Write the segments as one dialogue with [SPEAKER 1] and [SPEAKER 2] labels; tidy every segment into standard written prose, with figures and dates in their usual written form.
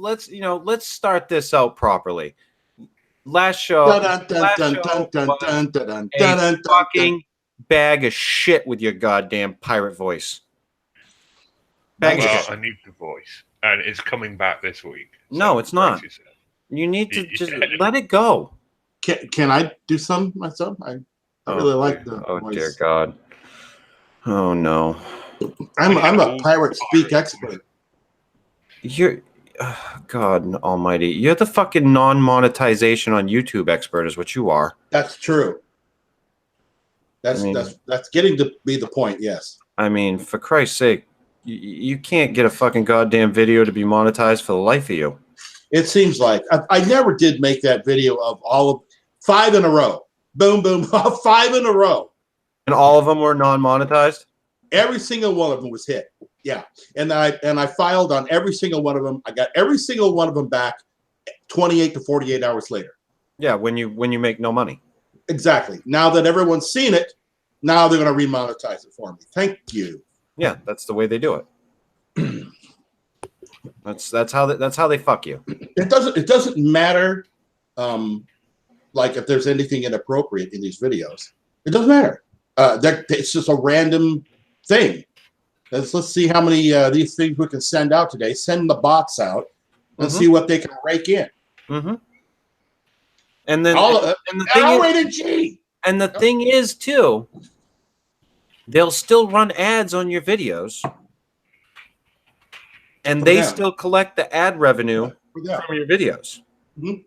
[SPEAKER 1] let's start this out properly. Last show was a fucking bag of shit with your goddamn pirate voice.
[SPEAKER 2] I need the voice, and it's coming back this week.
[SPEAKER 1] No, it's not. You need to just let it go.
[SPEAKER 3] Can I do some myself? I really like the voice.
[SPEAKER 1] Oh dear God. Oh no.
[SPEAKER 3] I'm a pirate speak expert.
[SPEAKER 1] You're God almighty. You're the fucking non-monetization on YouTube expert is what you are.
[SPEAKER 3] That's true. That's getting to be the point, yes.
[SPEAKER 1] I mean, for Christ's sake, you can't get a fucking goddamn video to be monetized for the life of you.
[SPEAKER 3] It seems like. I never did make that video of all of 5 in a row. Boom, boom, 5 in a row.
[SPEAKER 1] And all of them were non-monetized?
[SPEAKER 3] Every single one of them was hit. Yeah. And I filed on every single one of them. I got every single one of them back 28 to 48 hours later.
[SPEAKER 1] Yeah, when you make no money.
[SPEAKER 3] Exactly. Now that everyone's seen it, now they're going to remonetize it for me. Thank you.
[SPEAKER 1] Yeah, that's the way they do it. that's how they fuck you.
[SPEAKER 3] It doesn't matter like if there's anything inappropriate in these videos. It doesn't matter. It's just a random thing. Let's see how many these things we can send out today. Send the bots out and see what they can rake in.
[SPEAKER 1] Mm-hmm. And then the thing is too, they'll still run ads on your videos, and they still collect the ad revenue from your videos.
[SPEAKER 3] Mm-hmm.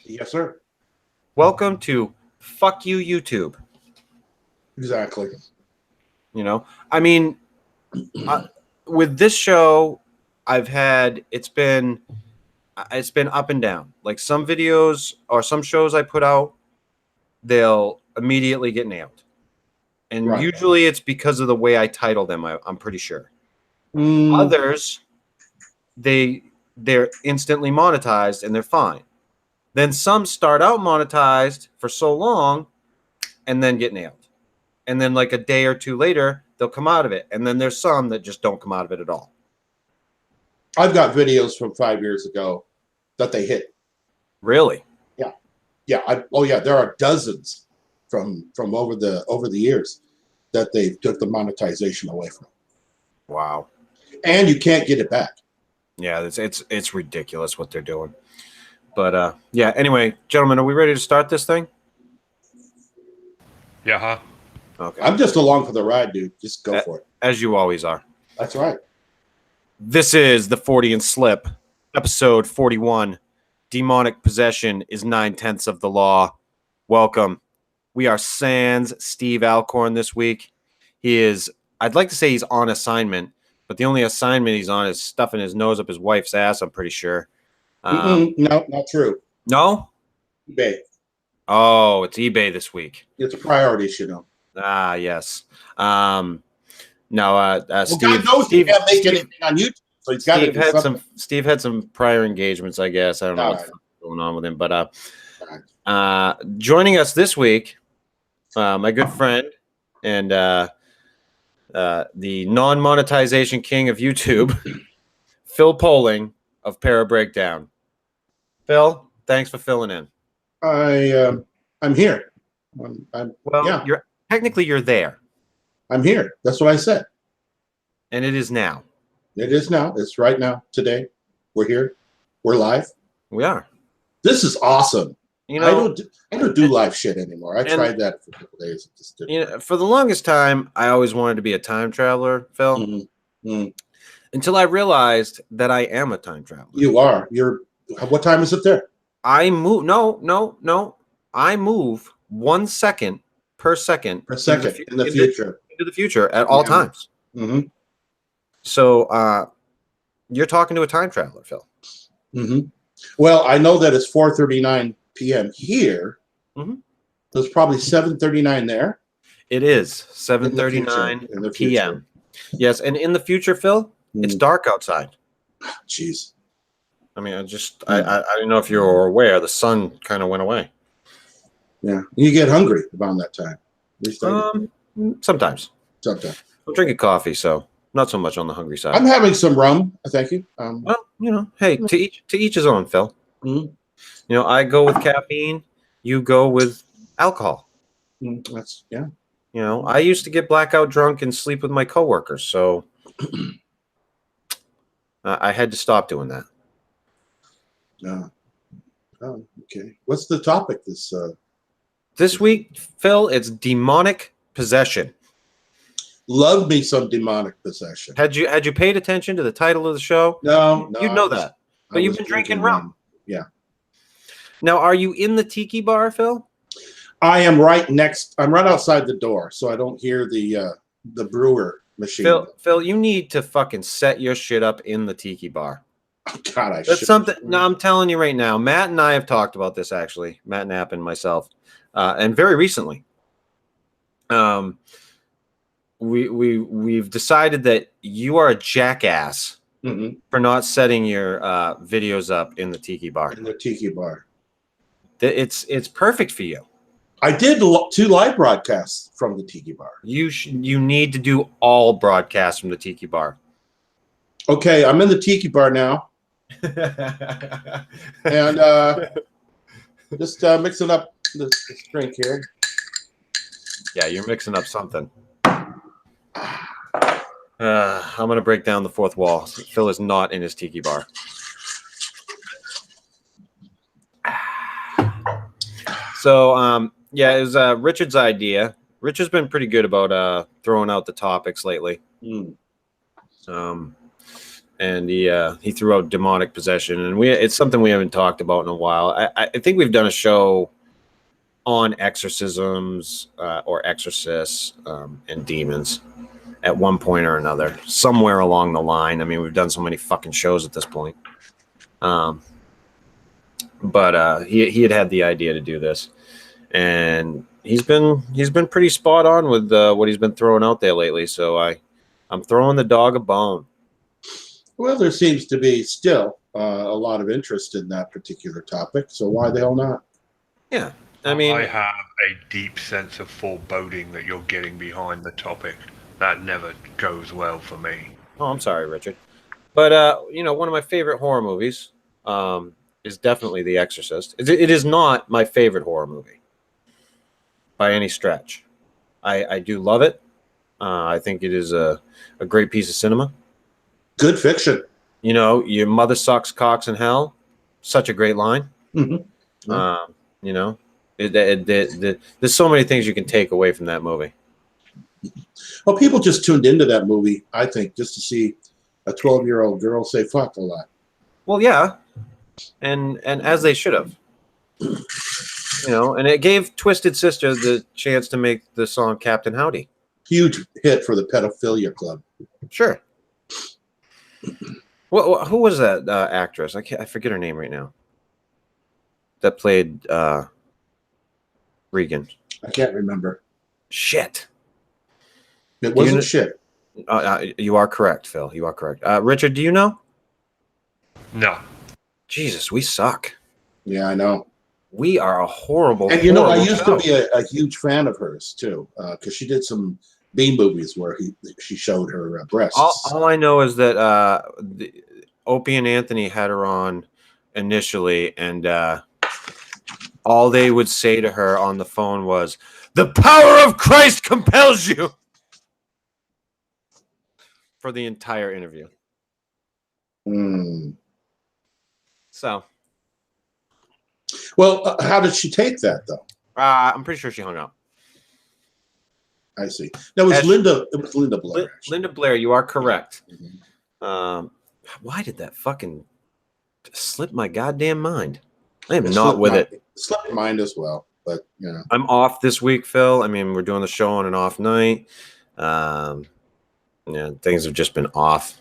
[SPEAKER 3] Yes, sir.
[SPEAKER 1] Welcome to Fuck You YouTube.
[SPEAKER 3] Exactly.
[SPEAKER 1] You know, I mean, with this show, it's been up and down. Like some videos or some shows I put out, they'll immediately get nailed. And usually it's because of the way I title them, I'm pretty sure. Others, they're instantly monetized and they're fine. Then some start out monetized for so long and then get nailed. And then like a day or two later, they'll come out of it. And then there's some that just don't come out of it at all.
[SPEAKER 3] I've got videos from 5 years ago that they hit.
[SPEAKER 1] Really?
[SPEAKER 3] Yeah. Yeah. There are dozens from over the years that they took the monetization away from.
[SPEAKER 1] Wow.
[SPEAKER 3] And you can't get it back.
[SPEAKER 1] Yeah, it's ridiculous what they're doing. But yeah, anyway, gentlemen, are we ready to start this thing?
[SPEAKER 2] Yeah, huh?
[SPEAKER 1] Okay.
[SPEAKER 3] I'm just along for the ride, dude. Just go for it.
[SPEAKER 1] As you always are.
[SPEAKER 3] That's right.
[SPEAKER 1] This is the Fortean Slip, episode 41. Demonic possession is 9/10 of the law. Welcome. We are sans Steve Alcorn this week. I'd like to say he's on assignment, but the only assignment he's on is stuffing his nose up his wife's ass, I'm pretty sure.
[SPEAKER 3] No, not true.
[SPEAKER 1] No?
[SPEAKER 3] eBay.
[SPEAKER 1] Oh, it's eBay this week.
[SPEAKER 3] It's a priority, you know.
[SPEAKER 1] Ah, yes.
[SPEAKER 3] Steve.
[SPEAKER 1] Steve,
[SPEAKER 3] God knows he can't make anything on YouTube, so he's got to do something.
[SPEAKER 1] Steve had some prior engagements, I guess. I don't know what's going on with him, but joining us this week, my good friend and the non-monetization king of YouTube, Phil Poling of Para Breakdown. Phil, thanks for filling in.
[SPEAKER 3] I'm here.
[SPEAKER 1] You're there.
[SPEAKER 3] I'm here. That's what I said.
[SPEAKER 1] And it is now.
[SPEAKER 3] It is now. It's right now. Today, we're here. We're live.
[SPEAKER 1] We are.
[SPEAKER 3] This is awesome.
[SPEAKER 1] You know,
[SPEAKER 3] I don't do live shit anymore. I tried that for a couple days.
[SPEAKER 1] For the longest time, I always wanted to be a time traveler, Phil.
[SPEAKER 3] Mm-hmm.
[SPEAKER 1] Until I realized that I am a time traveler.
[SPEAKER 3] You are. What time is it there?
[SPEAKER 1] I move. No. I move 1 second per second.
[SPEAKER 3] Per second in the future.
[SPEAKER 1] Into the future at all times.
[SPEAKER 3] Mm-hmm.
[SPEAKER 1] So you're talking to a time traveler, Phil.
[SPEAKER 3] Mm-hmm. Well, I know that it's 4:39 p.m. here. Mm-hmm. There's probably 7:39 there.
[SPEAKER 1] It is 7:39 p.m. Yes, and in the future, Phil, it's dark outside.
[SPEAKER 3] Jeez.
[SPEAKER 1] I mean, I don't know if you're aware, the sun kind of went away.
[SPEAKER 3] Yeah, you get hungry around that time.
[SPEAKER 1] Sometimes. I'm drinking coffee, so Not so much on the hungry side.
[SPEAKER 3] I'm having some rum. Thank you.
[SPEAKER 1] Well, hey, to each his own, Phil.
[SPEAKER 3] Mhm.
[SPEAKER 1] I go with caffeine. You go with alcohol.
[SPEAKER 3] That's yeah.
[SPEAKER 1] I used to get blackout drunk and sleep with my coworkers, so I had to stop doing that.
[SPEAKER 3] Oh, okay. What's the topic
[SPEAKER 1] This week, Phil, it's demonic possession.
[SPEAKER 3] Love me some demonic possession.
[SPEAKER 1] Had you paid attention to the title of the show?
[SPEAKER 3] No,
[SPEAKER 1] You'd know that. But you've been drinking rum.
[SPEAKER 3] Yeah.
[SPEAKER 1] Now, are you in the tiki bar, Phil?
[SPEAKER 3] I am right next. I'm right outside the door, so I don't hear the brewer machine.
[SPEAKER 1] Phil, you need to fucking set your shit up in the tiki bar.
[SPEAKER 3] Oh, God, I
[SPEAKER 1] That's
[SPEAKER 3] should.
[SPEAKER 1] something. No, I'm telling you right now. Matt and I have talked about this actually. Matt Knapp and myself, and very recently. We've decided that you are a jackass for not setting your videos up in the tiki bar.
[SPEAKER 3] In the tiki bar.
[SPEAKER 1] It's perfect for you.
[SPEAKER 3] I did 2 live broadcasts from the tiki bar.
[SPEAKER 1] You need to do all broadcasts from the tiki bar.
[SPEAKER 3] Okay, I'm in the tiki bar now, and just mixing up this drink here.
[SPEAKER 1] Yeah, you're mixing up something. I'm going to break down the fourth wall. Phil is not in his tiki bar. So, yeah, it was Richard's idea. Richard's been pretty good about throwing out the topics lately. And he threw out demonic possession, and it's something we haven't talked about in a while. I think we've done a show on exorcisms or exorcists and demons at one point or another, somewhere along the line. I mean, we've done so many fucking shows at this point. But he had the idea to do this, and he's been pretty spot on with what he's been throwing out there lately. So I'm throwing the dog a bone.
[SPEAKER 3] Well, there seems to be still a lot of interest in that particular topic. So why the hell not?
[SPEAKER 1] Yeah, I mean,
[SPEAKER 2] I have a deep sense of foreboding that you're getting behind the topic. That never goes well for me.
[SPEAKER 1] Oh, I'm sorry, Richard. But one of my favorite horror movies is definitely The Exorcist. It is not my favorite horror movie by any stretch. I do love it. I think it is a great piece of cinema.
[SPEAKER 3] Good fiction.
[SPEAKER 1] Your mother sucks cocks in hell. Such a great line.
[SPEAKER 3] Mm-hmm.
[SPEAKER 1] There's so many things you can take away from that movie.
[SPEAKER 3] Well, people just tuned into that movie, I think, just to see a 12-year-old girl say fuck a lot.
[SPEAKER 1] Well, yeah. And as they should have. And it gave Twisted Sister the chance to make the song Captain Howdy.
[SPEAKER 3] Huge hit for the Pedophilia Club.
[SPEAKER 1] Sure. Well, who was that actress? I forget her name right now. That played Regan.
[SPEAKER 3] I can't remember.
[SPEAKER 1] Shit.
[SPEAKER 3] It wasn't shit.
[SPEAKER 1] You are correct, Phil. You are correct. Richard, do you know?
[SPEAKER 2] No.
[SPEAKER 1] Jesus, we suck.
[SPEAKER 3] Yeah, I know.
[SPEAKER 1] We are a horrible.
[SPEAKER 3] And I used to be a huge fan of hers too, because she did some B movies where she showed her breasts.
[SPEAKER 1] All I know is that Opie and Anthony had her on initially, and all they would say to her on the phone was, "The power of Christ compels you," for the entire interview. So.
[SPEAKER 3] Well, how did she take that though?
[SPEAKER 1] I'm pretty sure she hung up.
[SPEAKER 3] I see. That was Linda. It was Linda Blair.
[SPEAKER 1] Linda Blair, you are correct.
[SPEAKER 3] Mm-hmm.
[SPEAKER 1] Why did that fucking slip my goddamn mind? I am not with it.
[SPEAKER 3] Slipped my mind as well, but
[SPEAKER 1] I'm off this week, Phil. I mean, we're doing the show on an off night. Things have just been off.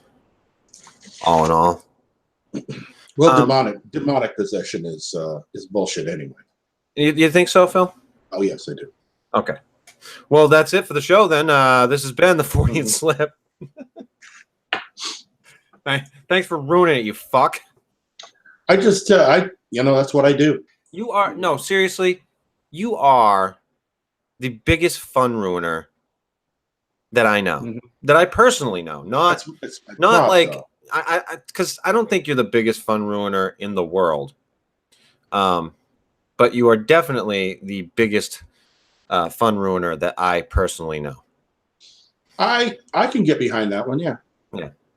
[SPEAKER 1] All in all.
[SPEAKER 3] Well, demonic possession is bullshit anyway.
[SPEAKER 1] You think so, Phil?
[SPEAKER 3] Oh yes, I do.
[SPEAKER 1] Okay. Well, that's it for the show then. This has been the Fortean Slip. Thanks for ruining it, you fuck.
[SPEAKER 3] I just, that's what I do.
[SPEAKER 1] Seriously, you are the biggest fun ruiner that I know,
[SPEAKER 3] Mhm.
[SPEAKER 1] that I personally know. Not
[SPEAKER 3] It's my
[SPEAKER 1] not
[SPEAKER 3] thought,
[SPEAKER 1] like
[SPEAKER 3] though.
[SPEAKER 1] because I don't think you're the biggest fun ruiner in the world. But you are definitely the biggest fun ruiner that I personally know.
[SPEAKER 3] I can get behind that one. Yeah.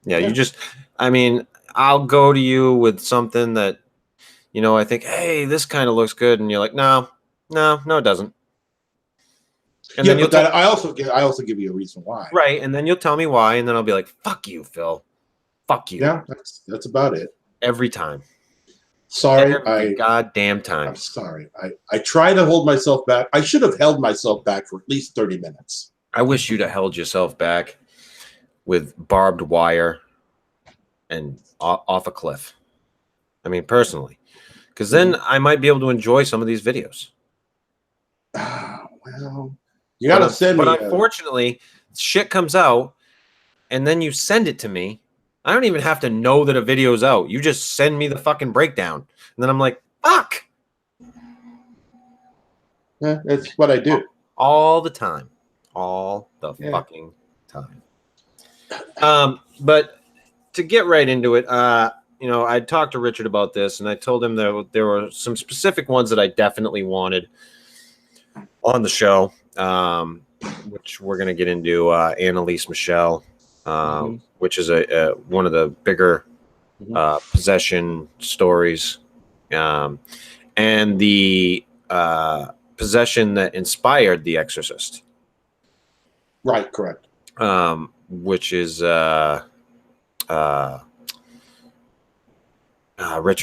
[SPEAKER 1] Yeah. You just, I mean, I'll go to you with something that, I think, hey, this kind of looks good, and you're like, no, it doesn't. And
[SPEAKER 3] Yeah,
[SPEAKER 1] then you'll
[SPEAKER 3] but that I also give you a reason why.
[SPEAKER 1] right, and then you'll tell me why, and then I'll be like, fuck you, Phil. Fuck you.
[SPEAKER 3] Yeah, that's about it.
[SPEAKER 1] Every time.
[SPEAKER 3] Sorry,
[SPEAKER 1] Every goddamn
[SPEAKER 3] I'm
[SPEAKER 1] time.
[SPEAKER 3] sorry. I try to hold myself back. I should have held myself back for at least 30 minutes.
[SPEAKER 1] I wish you'd have held yourself back with barbed wire and off a cliff. I mean, personally, because then I might be able to enjoy some of these videos.
[SPEAKER 3] Well, you got to send me.
[SPEAKER 1] But unfortunately, shit comes out, and then you send it to me. I don't even have to know that a video's out. You just send me the fucking breakdown, and then I'm like, fuck.
[SPEAKER 3] Yeah, that's what I do.
[SPEAKER 1] All the time. All the fucking time. But to get right into it, I talked to Richard about this, and I told him that there were some specific ones that I definitely wanted on the show, which we're going to get into. Annalise Michelle, which is one of the bigger possession stories, and the possession that inspired The Exorcist.
[SPEAKER 3] Right, correct.
[SPEAKER 1] Which is Richard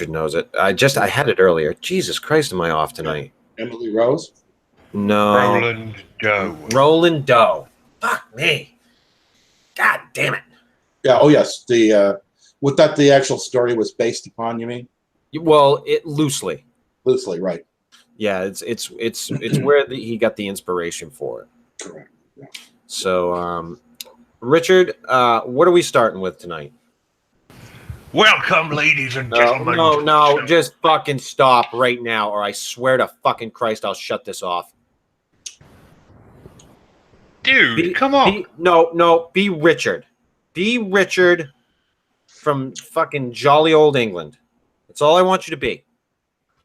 [SPEAKER 1] knows it. I had it earlier. Jesus Christ, am I off tonight?
[SPEAKER 3] Emily Rose?
[SPEAKER 1] No. Roland Doe. Fuck me. God damn it.
[SPEAKER 3] Yeah. Oh, yes. The what that the actual story was based upon? You mean?
[SPEAKER 1] Well, it loosely.
[SPEAKER 3] Loosely, right?
[SPEAKER 1] Yeah, it's where he got the inspiration for it.
[SPEAKER 3] Correct. Yeah.
[SPEAKER 1] So, Richard, what are we starting with tonight?
[SPEAKER 2] Welcome, ladies and gentlemen.
[SPEAKER 1] No, just fucking stop right now, or I swear to fucking Christ, I'll shut this off.
[SPEAKER 2] Dude, come on.
[SPEAKER 1] Be Richard. Be Richard from fucking jolly old England. That's all I want you to be.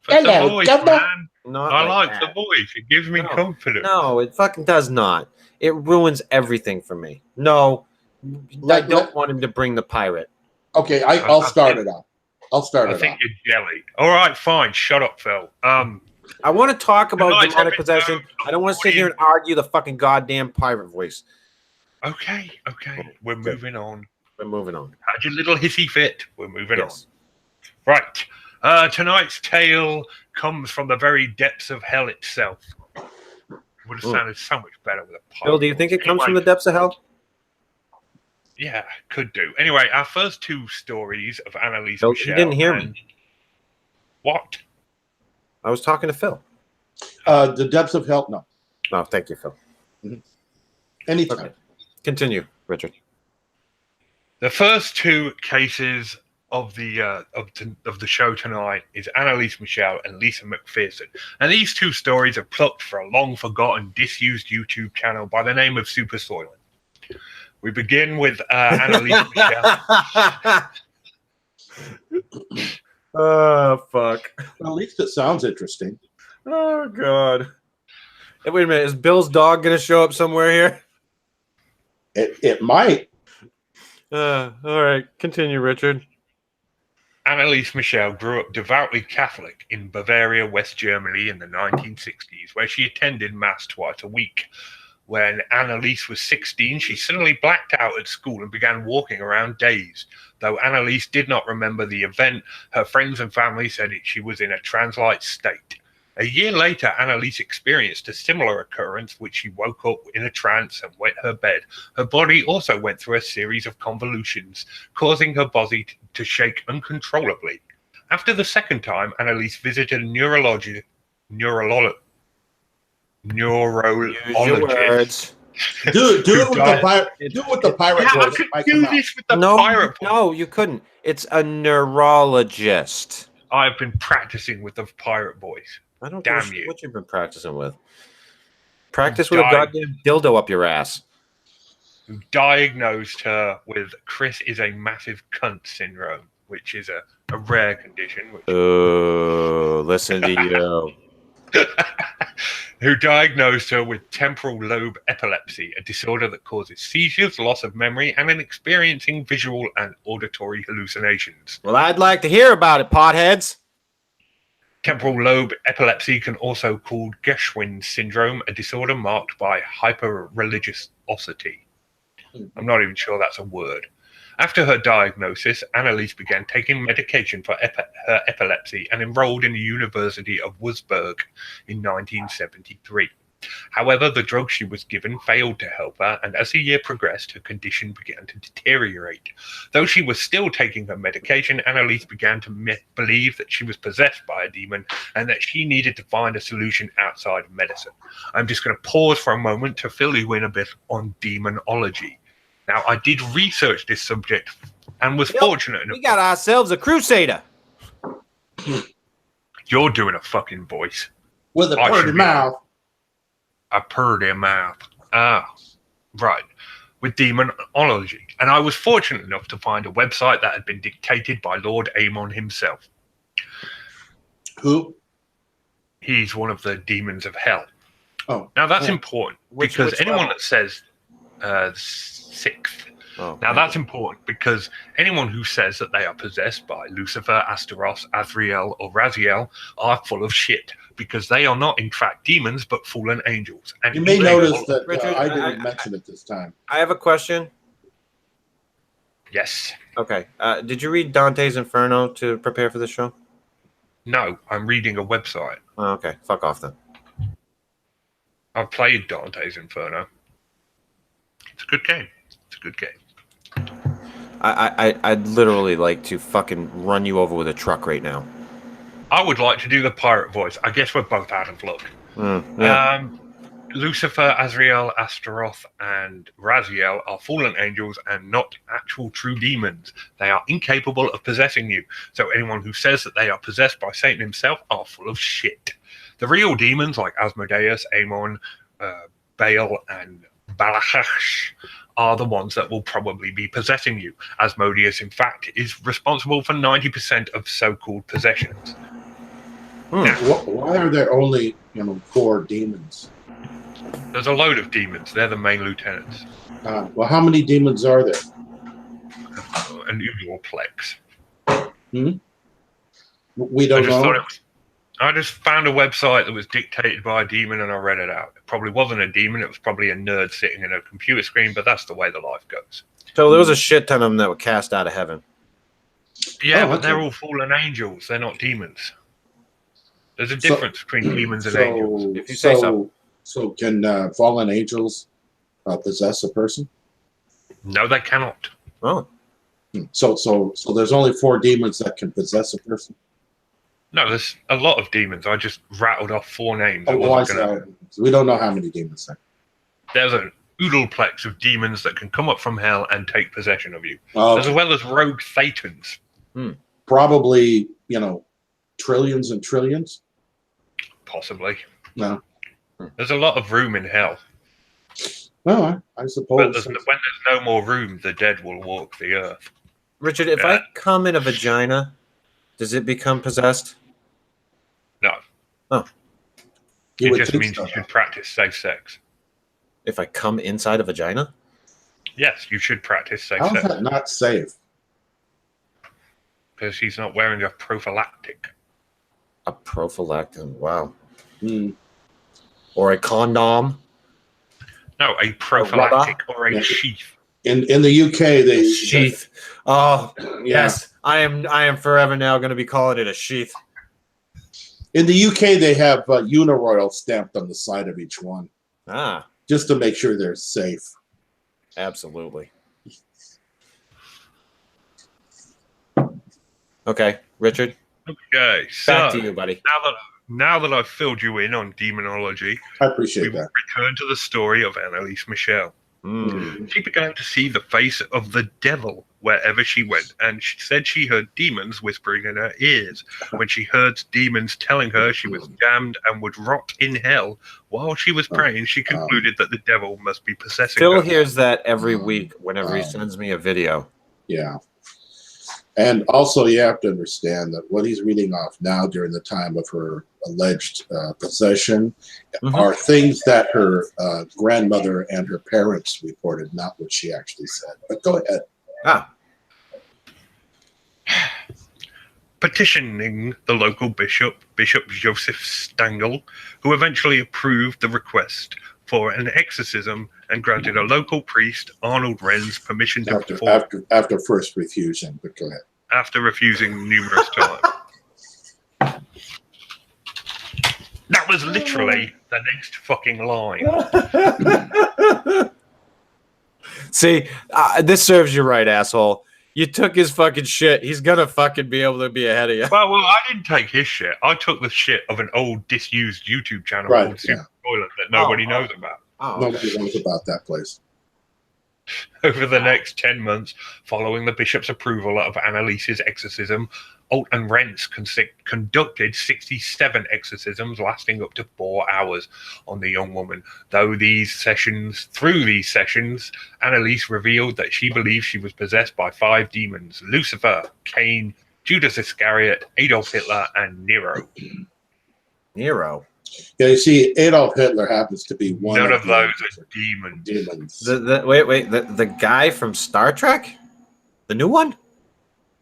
[SPEAKER 2] Hello, voice, man.
[SPEAKER 1] Not
[SPEAKER 2] I
[SPEAKER 1] like
[SPEAKER 2] like
[SPEAKER 1] that.
[SPEAKER 2] the voice. It gives me confidence.
[SPEAKER 1] No, it fucking does not. It ruins everything for me. No, I don't want him to bring the pirate.
[SPEAKER 3] Okay, I'll start it off.
[SPEAKER 2] I think you're jelly. All right, fine. Shut up, Phil.
[SPEAKER 1] I want to talk about demonic possession. I don't want to sit here and argue the fucking goddamn pirate voice.
[SPEAKER 2] Okay. We're moving on.
[SPEAKER 1] Had
[SPEAKER 2] your little hissy fit. We're moving on. Right. Tonight's tale comes from the very depths of hell itself. Would have sounded so much better with a pirate.
[SPEAKER 1] Bill, do you think it comes from the depths of hell?
[SPEAKER 2] Yeah, could do. Anyway, our first two stories of Annalise
[SPEAKER 1] Bill,
[SPEAKER 2] Michelle.
[SPEAKER 1] You didn't hear me.
[SPEAKER 2] What?
[SPEAKER 1] I was talking to Phil.
[SPEAKER 3] The depths of hell? No.
[SPEAKER 1] Oh, thank you, Phil.
[SPEAKER 3] Mm-hmm. Anytime.
[SPEAKER 1] Okay. Continue, Richard.
[SPEAKER 2] The first two cases of the show tonight is Annalise Michelle and Lisa McPherson, and these two stories are plucked for a long forgotten, disused YouTube channel by the name of Super Soylent. We begin with Annalise Michelle.
[SPEAKER 1] Oh fuck!
[SPEAKER 3] Well, at least it sounds interesting.
[SPEAKER 1] Oh god! Hey, wait a minute. Is Bill's dog going to show up somewhere here?
[SPEAKER 3] It might.
[SPEAKER 1] All right, continue, Richard.
[SPEAKER 2] Annalise Michelle grew up devoutly Catholic in Bavaria, West Germany in the 1960s, where she attended Mass twice a week. When Annalise was 16, she suddenly blacked out at school and began walking around dazed. Though Annalise did not remember the event, her friends and family said she was in a trance-like state. A year later, Annalise experienced a similar occurrence, which she woke up in a trance and wet her bed. Her body also went through a series of convolutions, causing her body to shake uncontrollably. After the second time, Annalise visited a neurologist.
[SPEAKER 3] Do it with the pirate. Do it with the pirate voice.
[SPEAKER 2] I could do this with the pirate voice.
[SPEAKER 1] No, you couldn't. It's a neurologist.
[SPEAKER 2] I've been practicing with the pirate voice.
[SPEAKER 1] I don't
[SPEAKER 2] Damn
[SPEAKER 1] know
[SPEAKER 2] you.
[SPEAKER 1] what you've been practicing with. Practice with a goddamn dildo up your ass.
[SPEAKER 2] who diagnosed her with Chris is a massive cunt syndrome, which is a rare condition. Which
[SPEAKER 1] Listen to you.
[SPEAKER 2] who diagnosed her with temporal lobe epilepsy, a disorder that causes seizures, loss of memory, and an experiencing visual and auditory hallucinations.
[SPEAKER 1] Well, I'd like to hear about it, potheads.
[SPEAKER 2] Temporal lobe epilepsy can also called Gershwin syndrome, a disorder marked by hyper-religiosity. I'm not even sure that's a word. After her diagnosis, Annalise began taking medication for her epilepsy and enrolled in the University of Würzburg in 1973. However, the drug she was given failed to help her, and as the year progressed, her condition began to deteriorate. Though she was still taking her medication, Annalise began to believe that she was possessed by a demon and that she needed to find a solution outside of medicine. I'm just going to pause for a moment to fill you in a bit on demonology. Now, I did research this subject and was fortunate enough.
[SPEAKER 1] We got ourselves a crusader.
[SPEAKER 2] You're doing a fucking voice.
[SPEAKER 3] With a purty mouth.
[SPEAKER 2] A purty mouth. Ah, right. With demonology. And I was fortunate enough to find a website that had been dictated by Lord Amon himself.
[SPEAKER 3] Who?
[SPEAKER 2] He's one of the demons of hell.
[SPEAKER 3] Oh.
[SPEAKER 2] Now, that's important because
[SPEAKER 1] which
[SPEAKER 2] anyone
[SPEAKER 1] level?
[SPEAKER 2] that says 6th.
[SPEAKER 1] Oh,
[SPEAKER 2] Now, that's important because anyone who says that they are possessed by Lucifer, Astaroth, Azrael, or Raziel are full of shit because they are not, in fact, demons but fallen angels. And
[SPEAKER 3] You may notice that
[SPEAKER 1] Richard,
[SPEAKER 3] I didn't mention it this time.
[SPEAKER 1] I have a question.
[SPEAKER 2] Yes.
[SPEAKER 1] Okay. Did you read Dante's Inferno to prepare for the show?
[SPEAKER 2] No, I'm reading a website.
[SPEAKER 1] Oh, okay. Fuck off then.
[SPEAKER 2] I've played Dante's Inferno. It's a good game. It's a good game.
[SPEAKER 1] I'd literally like to fucking run you over with a truck right now.
[SPEAKER 2] I would like to do the pirate voice. I guess we're both out of luck.
[SPEAKER 1] Yeah.
[SPEAKER 2] Lucifer, Azrael, Astaroth, and Raziel are fallen angels and not actual true demons. They are incapable of possessing you. So anyone who says that they are possessed by Satan himself are full of shit. The real demons like Asmodeus, Amon, Baal, and Balachash are the ones that will probably be possessing you. Asmodeus, in fact, is responsible for 90% of so-called possessions.
[SPEAKER 3] Why are there only 4 demons?
[SPEAKER 2] There's a load of demons. They're the main lieutenants.
[SPEAKER 3] Well, how many demons are there?
[SPEAKER 2] An Udorplex.
[SPEAKER 3] We don't know.
[SPEAKER 2] I just found a website that was dictated by a demon and I read it out. It probably wasn't a demon. It was probably a nerd sitting in a computer screen, but that's the way the life goes.
[SPEAKER 1] So there was a shit ton of them that were cast out of heaven.
[SPEAKER 2] Yeah,
[SPEAKER 3] Oh,
[SPEAKER 2] but
[SPEAKER 3] okay.
[SPEAKER 2] they're all fallen angels. They're not demons. There's a difference between demons and angels.
[SPEAKER 1] If you say so.
[SPEAKER 3] So can fallen angels possess a person?
[SPEAKER 2] No, they cannot.
[SPEAKER 1] Oh.
[SPEAKER 3] So there's only 4 demons that can possess a person?
[SPEAKER 2] No, there's a lot of demons. I just rattled off 4 names.
[SPEAKER 3] We don't know how many demons there.
[SPEAKER 2] There's an oodleplex of demons that can come up from hell and take possession of you,
[SPEAKER 3] Okay.
[SPEAKER 2] as well as rogue thetans.
[SPEAKER 3] Probably, trillions and trillions?
[SPEAKER 2] Possibly.
[SPEAKER 3] No.
[SPEAKER 2] There's a lot of room in hell.
[SPEAKER 3] Well, I
[SPEAKER 2] But
[SPEAKER 3] suppose.
[SPEAKER 2] when there's no more room, the dead will walk the earth.
[SPEAKER 1] Richard, if I come in a vagina, does it become possessed?
[SPEAKER 2] No.
[SPEAKER 1] Oh.
[SPEAKER 3] You
[SPEAKER 2] It
[SPEAKER 3] would
[SPEAKER 2] just
[SPEAKER 3] think
[SPEAKER 2] means
[SPEAKER 3] so.
[SPEAKER 2] you should practice safe sex.
[SPEAKER 1] If I come inside a vagina?
[SPEAKER 2] Yes, you should practice safe
[SPEAKER 3] How is
[SPEAKER 2] sex.
[SPEAKER 3] that not safe?
[SPEAKER 2] Because she's not wearing a prophylactic.
[SPEAKER 1] A prophylactic. Wow.
[SPEAKER 3] Hmm.
[SPEAKER 1] Or a condom.
[SPEAKER 2] No, a prophylactic or a
[SPEAKER 3] Yeah.
[SPEAKER 2] sheath.
[SPEAKER 3] In the UK, they
[SPEAKER 1] Sheath. Oh,
[SPEAKER 3] Yeah.
[SPEAKER 1] yes. I am forever now going to be calling it a sheath.
[SPEAKER 3] In the UK, they have Uniroyal stamped on the side of each one,
[SPEAKER 1] Ah,
[SPEAKER 3] just to make sure they're safe.
[SPEAKER 1] absolutely. Okay, Richard,
[SPEAKER 2] Okay,
[SPEAKER 1] back
[SPEAKER 2] so
[SPEAKER 1] to you, buddy.
[SPEAKER 2] now that I've filled you in on demonology,
[SPEAKER 3] I
[SPEAKER 2] we
[SPEAKER 3] appreciate
[SPEAKER 2] will
[SPEAKER 3] that.
[SPEAKER 2] return to the story of Annalise Michel. She began to see the face of the devil wherever she went, and she said she heard demons whispering in her ears. When she heard demons telling her she was damned and would rot in hell while she was praying, she concluded that the devil must be possessing
[SPEAKER 1] Phil
[SPEAKER 2] her.
[SPEAKER 1] hears that every week whenever he sends me a video.
[SPEAKER 3] Yeah. And also, you have to understand that what he's reading off now during the time of her alleged possession are things that her grandmother and her parents reported, not what she actually said. But go ahead.
[SPEAKER 2] Petitioning the local bishop, Bishop Joseph Stangl, who eventually approved the request for an exorcism and granted a local priest, Arnold Wren's, permission to perform.
[SPEAKER 3] After first refusing, but go ahead.
[SPEAKER 2] After refusing numerous times. That was literally the next fucking line.
[SPEAKER 1] See, this serves you right, asshole. You took his fucking shit. He's gonna fucking be able to be ahead of you.
[SPEAKER 2] Well, I didn't take his shit. I took the shit of an old disused YouTube channel called Super Toilet that nobody knows about.
[SPEAKER 3] Nobody knows about that place.
[SPEAKER 2] Over the next 10 months, following the bishop's approval of Annalise's exorcism, Alt and Rents conducted 67 exorcisms lasting up to 4 hours on the young woman. Through these sessions, Annalise revealed that she believed she was possessed by 5 demons: Lucifer, Cain, Judas Iscariot, Adolf Hitler, and Nero.
[SPEAKER 1] Nero?
[SPEAKER 3] Yeah, you see, Adolf Hitler happens to be one
[SPEAKER 2] None
[SPEAKER 3] of
[SPEAKER 2] of those are demons.
[SPEAKER 1] Wait, the guy from Star Trek? The new one?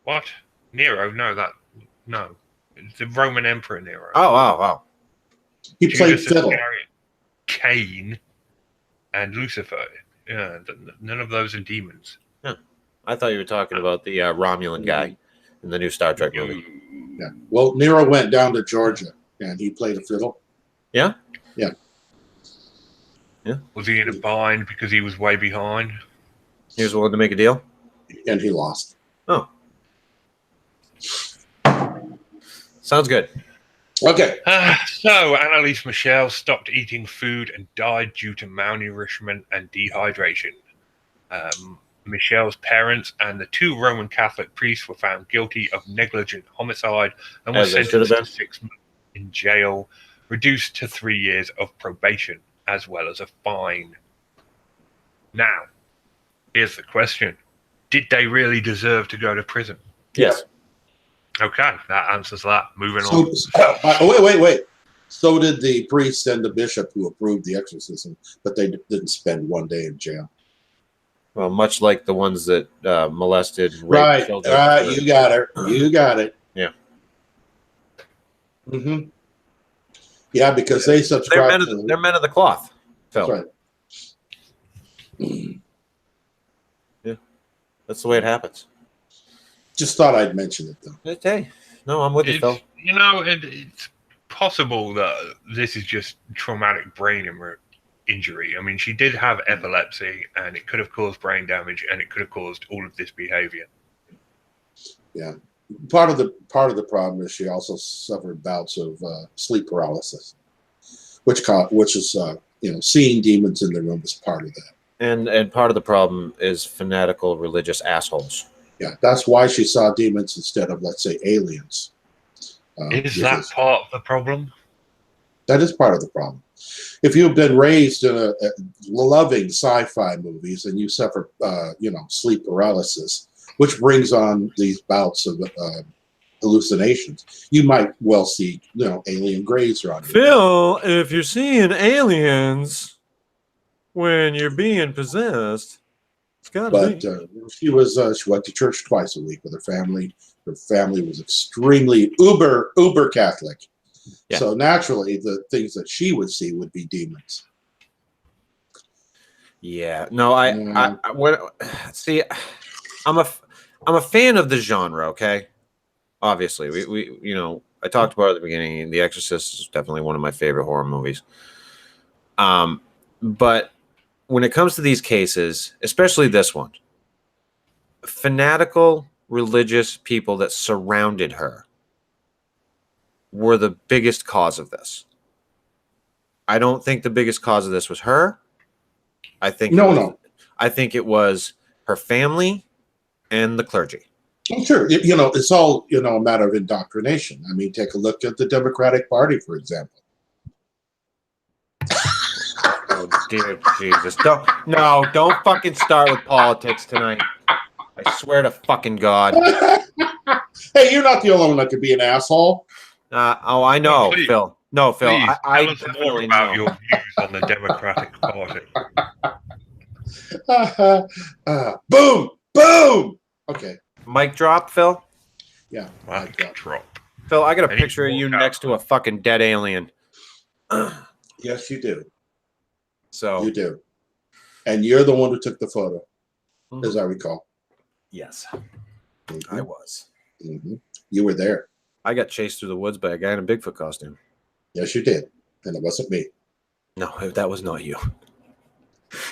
[SPEAKER 2] What? Nero? No. It's the Roman Emperor Nero.
[SPEAKER 1] Oh.
[SPEAKER 3] He played fiddle.
[SPEAKER 2] Iscariot, Cain, and Lucifer. Yeah, none of those are demons.
[SPEAKER 1] Huh. I thought you were talking about the Romulan guy in the new Star Trek movie.
[SPEAKER 3] Yeah. Well, Nero went down to Georgia and he played a fiddle.
[SPEAKER 1] Yeah?
[SPEAKER 3] Yeah.
[SPEAKER 2] Was he in a bind because he was way behind?
[SPEAKER 1] He was willing to make a deal?
[SPEAKER 3] And he lost.
[SPEAKER 1] Oh. Sounds good.
[SPEAKER 3] Okay.
[SPEAKER 2] So, Annalise Michel stopped eating food and died due to malnourishment and dehydration. Michelle's parents and the 2 Roman Catholic priests were found guilty of negligent homicide and were sentenced to 6 months in jail, reduced to 3 years of probation, as well as a fine. Now, here's the question. Did they really deserve to go to prison?
[SPEAKER 1] Yes.
[SPEAKER 2] Okay, that answers that. Moving on.
[SPEAKER 3] Wait. So did the priest and the bishop who approved the exorcism, but they didn't spend 1 day in jail.
[SPEAKER 1] Well, much like the ones that molested, raped children.
[SPEAKER 3] Right. You got it. You got it.
[SPEAKER 1] Yeah.
[SPEAKER 3] Mm-hmm. Yeah, because they subscribe.
[SPEAKER 1] They're men of the cloth. Phil.
[SPEAKER 3] That's
[SPEAKER 1] right. Yeah, that's the way it happens.
[SPEAKER 3] Just thought I'd mention it, though.
[SPEAKER 1] Hey, no, I'm with you, Phil.
[SPEAKER 2] You know, it's possible that this is just traumatic brain injury. I mean, she did have epilepsy, and it could have caused brain damage, and it could have caused all of this behavior.
[SPEAKER 3] Yeah. Part of the problem is she also suffered bouts of sleep paralysis, which is seeing demons in the room is part of that.
[SPEAKER 1] And part of the problem is fanatical religious assholes.
[SPEAKER 3] Yeah, that's why she saw demons instead of, let's say, aliens.
[SPEAKER 2] Is that part of the problem?
[SPEAKER 3] That is part of the problem. If you've been raised in loving sci-fi movies and you suffer, sleep paralysis, which brings on these bouts of hallucinations, you might well see, alien grays around you.
[SPEAKER 1] Phil, if you're seeing aliens when you're being possessed, it's got to be.
[SPEAKER 3] She went to church twice a week with her family. Her family was extremely uber Catholic. Yeah. So naturally, the things that she would see would be demons.
[SPEAKER 1] Yeah. No, I'm a fan of the genre. Okay. Obviously, we I talked about it at the beginning. The Exorcist is definitely one of my favorite horror movies. But when it comes to these cases, especially this one, fanatical religious people that surrounded her were the biggest cause of this. I don't think the biggest cause of this was her. I think I think it was her family and the clergy.
[SPEAKER 3] I'm sure. It's all, a matter of indoctrination. I mean, take a look at the Democratic Party, for example.
[SPEAKER 1] Oh, dear Jesus. Don't fucking start with politics tonight. I swear to fucking God.
[SPEAKER 3] Hey, you're not the only one that could be an asshole.
[SPEAKER 1] I know,
[SPEAKER 2] Please.
[SPEAKER 1] Phil. No, Phil.
[SPEAKER 2] Please,
[SPEAKER 1] I
[SPEAKER 2] tell us more
[SPEAKER 1] definitely
[SPEAKER 2] about
[SPEAKER 1] know.
[SPEAKER 2] your views on the Democratic Party.
[SPEAKER 3] Boom! Boom! Okay.
[SPEAKER 1] Mic drop, Phil?
[SPEAKER 3] Yeah.
[SPEAKER 2] Mic drop.
[SPEAKER 1] Phil, I got a
[SPEAKER 2] Any
[SPEAKER 1] picture of you
[SPEAKER 2] more
[SPEAKER 1] next to a fucking dead alien.
[SPEAKER 3] Yes, you do.
[SPEAKER 1] So
[SPEAKER 3] You do. And you're the one who took the photo, as I recall.
[SPEAKER 1] yes,
[SPEAKER 3] Mhm.
[SPEAKER 1] I was.
[SPEAKER 3] Mhm. You were there.
[SPEAKER 1] I got chased through the woods by a guy in a Bigfoot costume.
[SPEAKER 3] Yes, you did. And it wasn't me.
[SPEAKER 1] No, that was not you.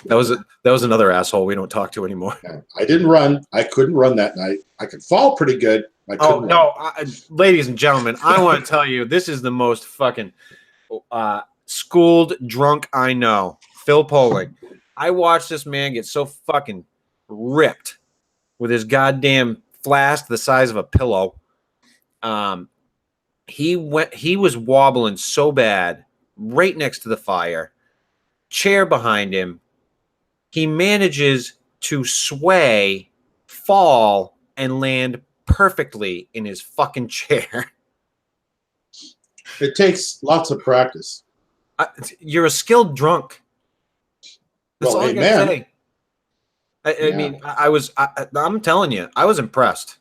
[SPEAKER 1] That was another asshole we don't talk to anymore.
[SPEAKER 3] No, I didn't run. I couldn't run that night. I could fall pretty good. I
[SPEAKER 1] Oh
[SPEAKER 3] couldn't
[SPEAKER 1] no, ladies and gentlemen, I want to tell you this is the most fucking schooled drunk I know. Phil Poling. I watched this man get so fucking ripped with his goddamn flask the size of a pillow. He was wobbling so bad right next to the fire, chair behind him. He manages to sway, fall, and land perfectly in his fucking chair.
[SPEAKER 3] It takes lots of practice.
[SPEAKER 1] You're a skilled drunk. That's
[SPEAKER 3] Well,
[SPEAKER 1] all I
[SPEAKER 3] amen.
[SPEAKER 1] gotta say. I mean, I'm telling you, I was impressed.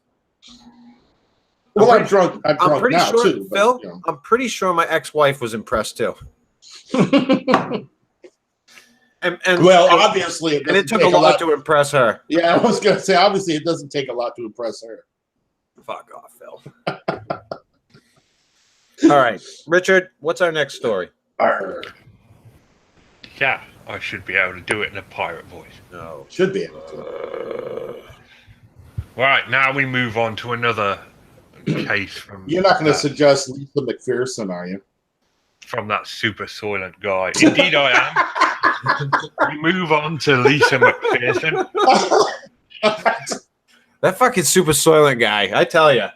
[SPEAKER 3] Well, I'm drunk. I'm drunk
[SPEAKER 1] pretty
[SPEAKER 3] now
[SPEAKER 1] sure,
[SPEAKER 3] too. But,
[SPEAKER 1] Phil. I'm pretty sure my ex-wife was impressed too. And
[SPEAKER 3] obviously,
[SPEAKER 1] it took a lot to impress her.
[SPEAKER 3] Yeah, I was gonna say, obviously, it doesn't take a lot to impress her.
[SPEAKER 1] Fuck off, Phil. All right, Richard, what's our next story?
[SPEAKER 3] Arr.
[SPEAKER 2] Yeah, I should be able to do it in a pirate voice.
[SPEAKER 1] No,
[SPEAKER 3] Should be able to.
[SPEAKER 2] Right, now we move on to another case from.
[SPEAKER 3] You're not going to suggest Lisa McPherson, are you?
[SPEAKER 2] From that super soylent guy. Indeed, I am. We move on to Lisa McPherson.
[SPEAKER 1] that fucking super soylent guy. I tell you.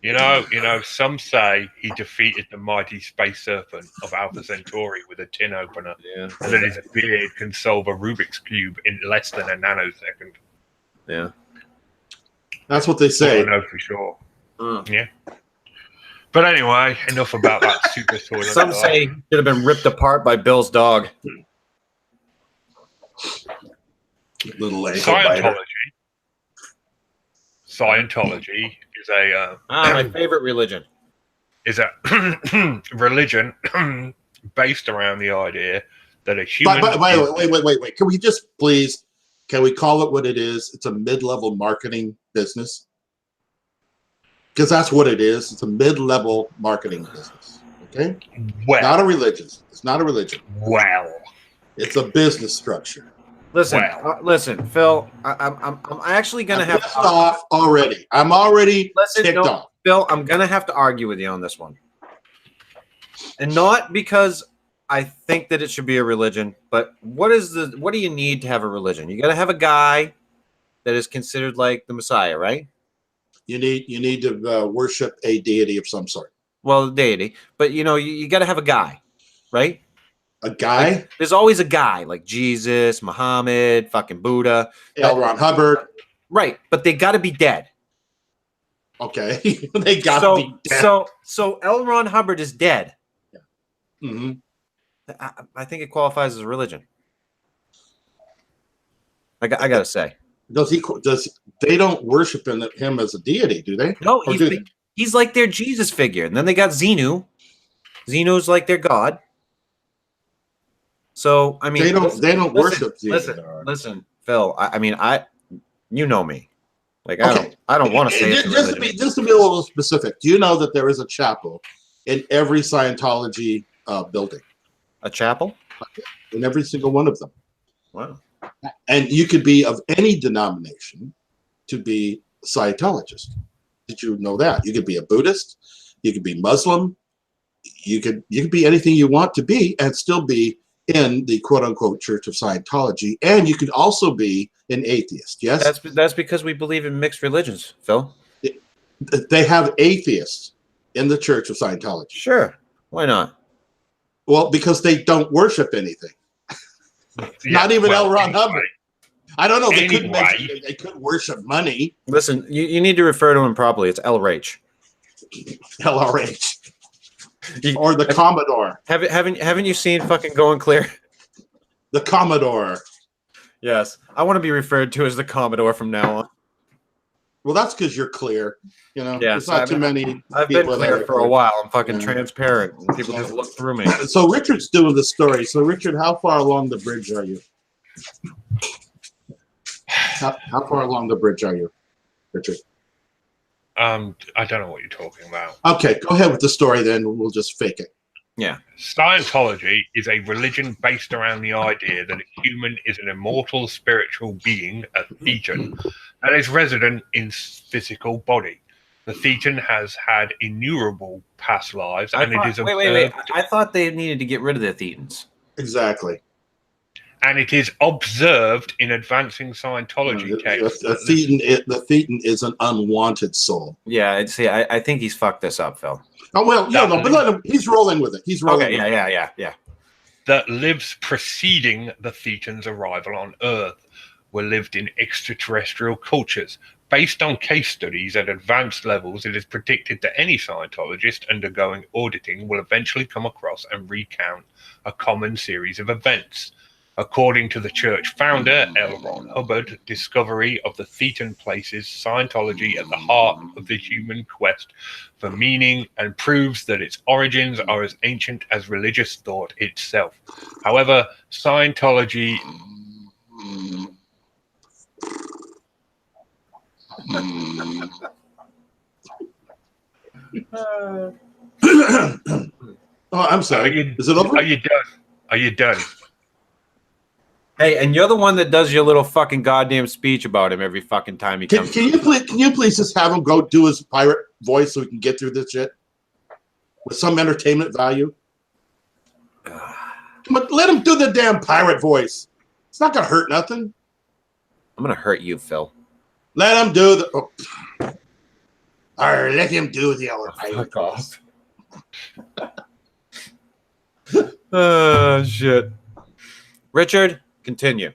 [SPEAKER 2] You know, some say he defeated the mighty space serpent of Alpha Centauri with a tin opener,
[SPEAKER 1] Yeah.
[SPEAKER 2] and that his beard can solve a Rubik's Cube in less than a nanosecond.
[SPEAKER 1] Yeah.
[SPEAKER 3] That's what they
[SPEAKER 2] I
[SPEAKER 3] say.
[SPEAKER 2] know for sure. Yeah. But anyway, enough about that super soylent
[SPEAKER 1] Some
[SPEAKER 2] guy.
[SPEAKER 1] say he should have been ripped apart by Bill's dog.
[SPEAKER 3] Little ankle biter.
[SPEAKER 2] Scientology is a
[SPEAKER 1] My favorite religion.
[SPEAKER 2] is a religion based around the idea that a human.
[SPEAKER 3] Wait. Can we just please? Can we call it what it is? It's a mid-level marketing business. Because that's what it is. It's a mid-level marketing business. Okay.
[SPEAKER 2] Well,
[SPEAKER 3] Not a religion. It's not a religion.
[SPEAKER 2] well,
[SPEAKER 3] It's a business structure.
[SPEAKER 1] Listen,
[SPEAKER 2] Wow.
[SPEAKER 1] listen, Phil. I'm actually gonna
[SPEAKER 3] I'm
[SPEAKER 1] have
[SPEAKER 3] pissed off already. I'm already ticked off.
[SPEAKER 1] Phil, I'm gonna have to argue with you on this one, and not because I think that it should be a religion, but what do you need to have a religion? You got to have a guy that is considered like the Messiah, right?
[SPEAKER 3] You need to worship a deity of some sort.
[SPEAKER 1] Well, the deity, but you got to have a guy, right?
[SPEAKER 3] A guy?
[SPEAKER 1] Like, there's always a guy like Jesus, Muhammad, fucking Buddha,
[SPEAKER 3] L. Ron Hubbard.
[SPEAKER 1] right? But they got to be dead.
[SPEAKER 3] Okay, they got to be dead.
[SPEAKER 1] So L. Ron Hubbard is dead.
[SPEAKER 3] Mm-hmm.
[SPEAKER 1] I think it qualifies as a religion. I got to say.
[SPEAKER 3] They don't worship him as a deity, do they?
[SPEAKER 1] No, he's like their Jesus figure. And then they got Xenu. Xenu's like their god. So, I mean,
[SPEAKER 3] they don't worship Xenu.
[SPEAKER 1] Listen, Phil, you know me. Like, I don't want to say it's
[SPEAKER 3] just to be a little specific. Do you know that there is a chapel in every Scientology building?
[SPEAKER 1] A chapel?
[SPEAKER 3] In every single one of them.
[SPEAKER 1] Wow.
[SPEAKER 3] And you could be of any denomination to be a Scientologist. Did you know that? You could be a Buddhist, you could be Muslim, you could be anything you want to be and still be in the quote-unquote Church of Scientology, and you could also be an atheist. Yes,
[SPEAKER 1] That's because we believe in mixed religions, Phil.
[SPEAKER 3] they have atheists in the Church of Scientology.
[SPEAKER 1] Sure, why not?
[SPEAKER 3] Well, because they don't worship anything. Not even L. Ron Hubbard. I don't know. They could worship money.
[SPEAKER 1] Listen, you need to refer to him properly. It's LRH.
[SPEAKER 3] LRH. Or the Commodore.
[SPEAKER 1] Haven't you seen fucking Going Clear?
[SPEAKER 3] The Commodore.
[SPEAKER 1] Yes. I want to be referred to as the Commodore from now on.
[SPEAKER 3] Well, that's because you're clear. You know,
[SPEAKER 1] yeah,
[SPEAKER 3] there's not too many.
[SPEAKER 1] I've been clear for a while. I'm fucking transparent. People just look through me.
[SPEAKER 3] So Richard's doing the story. So Richard, how far along the bridge are you? How far along the bridge are you, Richard?
[SPEAKER 2] I don't know what you're talking about.
[SPEAKER 3] Okay, go ahead with the story then. We'll just fake it.
[SPEAKER 1] Yeah.
[SPEAKER 2] Scientology is a religion based around the idea that a human is an immortal spiritual being, a thetan, that is resident in physical body. The thetan has had innumerable past lives, and it is
[SPEAKER 1] wait. I thought they needed to get rid of the thetans.
[SPEAKER 3] Exactly.
[SPEAKER 2] And it is observed in advancing Scientology texts.
[SPEAKER 3] The thetan is an unwanted soul.
[SPEAKER 1] Yeah, see, I think he's fucked this up, Phil.
[SPEAKER 3] Oh well, yeah, no, but let him. He's rolling with it. He's rolling.
[SPEAKER 1] Okay, yeah.
[SPEAKER 2] That lives preceding the thetan's arrival on Earth, were lived in extraterrestrial cultures. Based on case studies at advanced levels, it is predicted that any Scientologist undergoing auditing will eventually come across and recount a common series of events. According to the church founder, L. Ron Hubbard, discovery of the thetan places Scientology at the heart of the human quest for meaning and proves that its origins are as ancient as religious thought itself. However, Scientology...
[SPEAKER 3] Oh, I'm sorry. Is it over?
[SPEAKER 2] Are you done? Are you done?
[SPEAKER 1] Hey, and you're the one that does your little fucking goddamn speech about him every fucking time he comes.
[SPEAKER 3] Can you please just have him go do his pirate voice so we can get through this shit with some entertainment value? But let him do the damn pirate voice. It's not gonna hurt nothing.
[SPEAKER 1] I'm gonna hurt you, Phil.
[SPEAKER 3] Let him do the. Oh. All right, let him do the other pirate voice.
[SPEAKER 1] Oh shit, Richard. Continue.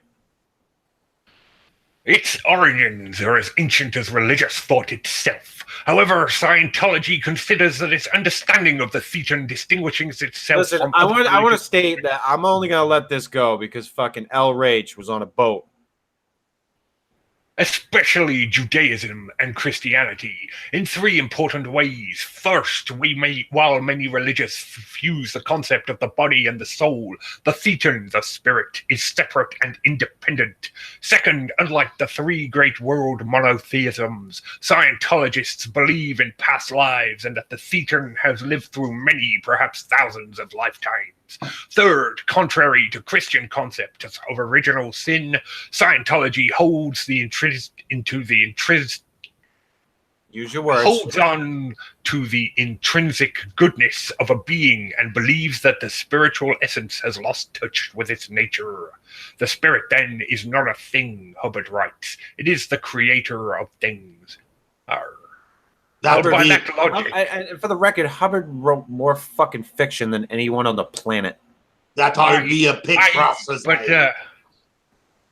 [SPEAKER 2] Its origins are as ancient as religious thought itself. However, Scientology considers that its understanding of the thetan distinguishes itself
[SPEAKER 1] Listen,
[SPEAKER 2] from...
[SPEAKER 1] I want to state that I'm only going to let this go because fucking L. Rage was on a boat.
[SPEAKER 2] Especially Judaism and Christianity, in three important ways. First, while many religions fuse the concept of the body and the soul, the thetan, the spirit, is separate and independent. Second, unlike the three great world monotheisms, Scientologists believe in past lives and that the thetan has lived through many, perhaps thousands of lifetimes. Third, contrary to Christian concepts of original sin, Scientology holds holds on to the intrinsic goodness of a being and believes that the spiritual essence has lost touch with its nature. The spirit, then, is not a thing, Hubbard writes. It is the creator of things.
[SPEAKER 1] And for the record, Hubbard wrote more fucking fiction than anyone on the planet.
[SPEAKER 3] That ought to be a pig process.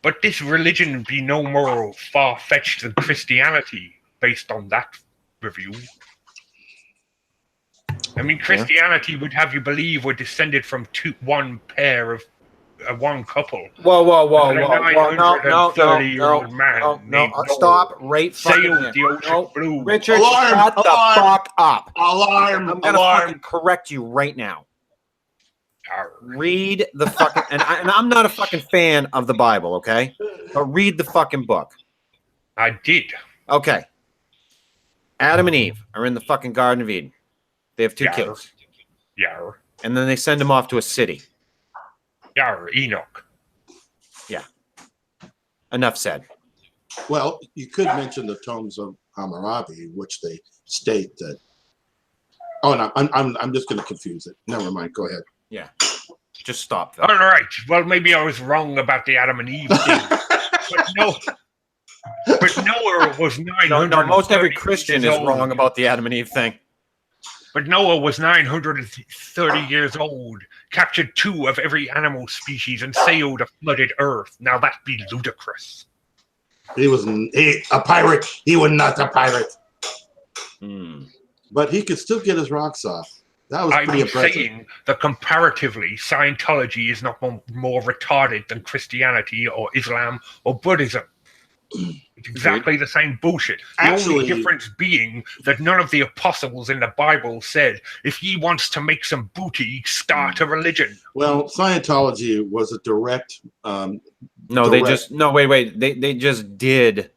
[SPEAKER 2] But this religion be no more far-fetched than Christianity, based on that review. I mean, Christianity would have you believe we're descended from one couple.
[SPEAKER 1] Whoa. No. Stop right fucking
[SPEAKER 2] blue.
[SPEAKER 1] Richard,
[SPEAKER 3] alarm,
[SPEAKER 1] shut the fuck up.
[SPEAKER 3] Alarm,
[SPEAKER 1] I'm going to fucking correct you right now. Read the fucking... and I'm not a fucking fan of the Bible, okay? But read the fucking book.
[SPEAKER 2] I did.
[SPEAKER 1] Okay. Adam and Eve are in the fucking Garden of Eden. They have two kids.
[SPEAKER 2] Yeah.
[SPEAKER 1] And then they send them off to a city.
[SPEAKER 2] Yeah, Enoch.
[SPEAKER 1] Yeah. Enough said.
[SPEAKER 3] Well, you could mention the tomes of Hammurabi, which they state that... Oh, no, I'm just going to confuse it. Never mind. Go ahead.
[SPEAKER 1] Yeah. Just stop that.
[SPEAKER 2] All right. Well, maybe I was wrong about the Adam and Eve thing. But Noah was 900.
[SPEAKER 1] No, most every Christian is
[SPEAKER 2] old.
[SPEAKER 1] wrong about the Adam and Eve thing.
[SPEAKER 2] But Noah was 930 years old, captured 2 of every animal species, and sailed a flooded earth. Now that be ludicrous.
[SPEAKER 3] He was a pirate. He was not a pirate. But he could still get his rocks off. That was pretty impressive. I'm saying
[SPEAKER 2] that comparatively, Scientology is not more retarded than Christianity or Islam or Buddhism. It's exactly the same bullshit. The only difference being that none of the apostles in the Bible said, if ye wants to make some booty, start a religion.
[SPEAKER 3] Well, Scientology was a direct...
[SPEAKER 1] wait. They just did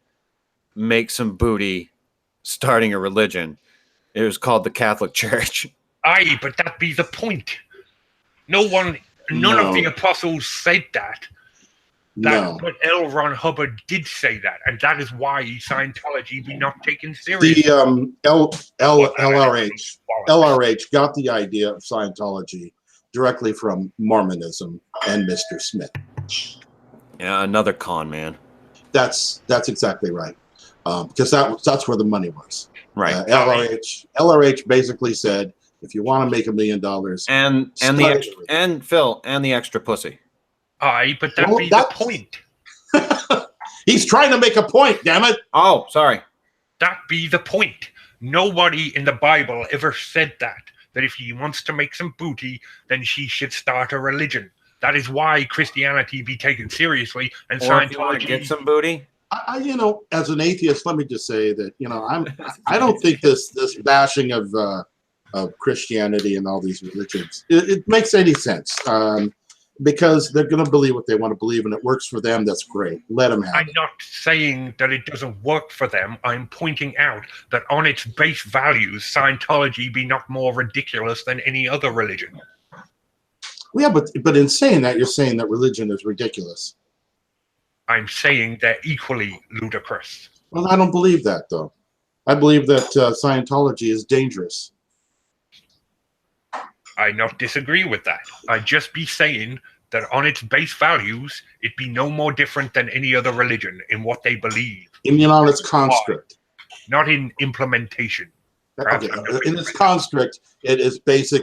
[SPEAKER 1] make some booty starting a religion. It was called the Catholic Church.
[SPEAKER 2] Aye, but that be the point. None of the apostles said that. But L. Ron Hubbard did say that, and that is why Scientology be not taken seriously.
[SPEAKER 3] The LRH got the idea of Scientology directly from Mormonism and Mr. Smith.
[SPEAKER 1] Yeah, another con man.
[SPEAKER 3] That's exactly right, because that's where the money was.
[SPEAKER 1] Right.
[SPEAKER 3] LRH basically said, if you want to make $1 million,
[SPEAKER 1] and Phil and the extra pussy.
[SPEAKER 2] Aye, but that'd be the point.
[SPEAKER 3] He's trying to make a point, damn it.
[SPEAKER 1] Oh, sorry.
[SPEAKER 2] That be the point. Nobody in the Bible ever said that if he wants to make some booty, then she should start a religion. That is why Christianity be taken seriously and Scientology
[SPEAKER 1] get some booty.
[SPEAKER 3] As an atheist, let me just say that I don't think this bashing of Christianity and all these religions it makes any sense. Because they're going to believe what they want to believe, and it works for them. That's great. Let them have it.
[SPEAKER 2] I'm not saying that it doesn't work for them. I'm pointing out that on its base values, Scientology be not more ridiculous than any other religion.
[SPEAKER 3] Yeah, but in saying that, you're saying that religion is ridiculous.
[SPEAKER 2] I'm saying they're equally ludicrous.
[SPEAKER 3] Well, I don't believe that, though. I believe that Scientology is dangerous.
[SPEAKER 2] I not disagree with that. I just be saying that on its base values, it be no more different than any other religion in what they believe.
[SPEAKER 3] On its construct.
[SPEAKER 2] Not in implementation.
[SPEAKER 3] Okay. In its construct, it is basic.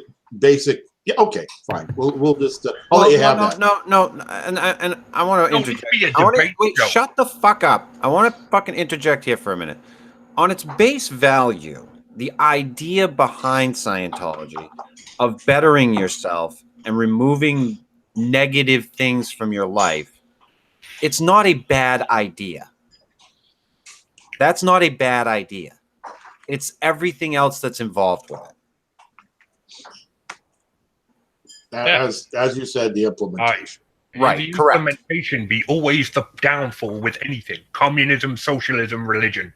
[SPEAKER 3] Yeah. Okay. Fine. We'll just.
[SPEAKER 1] No. And I want to interject. Shut the fuck up. I want to fucking interject here for a minute. On its base value, the idea behind Scientology of bettering yourself and removing negative things from your life, it's not a bad idea. That's not a bad idea. It's everything else that's involved with it.
[SPEAKER 3] As you said, the implementation.
[SPEAKER 1] Right,
[SPEAKER 2] the
[SPEAKER 1] correct.
[SPEAKER 2] Implementation be always the downfall with anything. Communism, socialism, religion.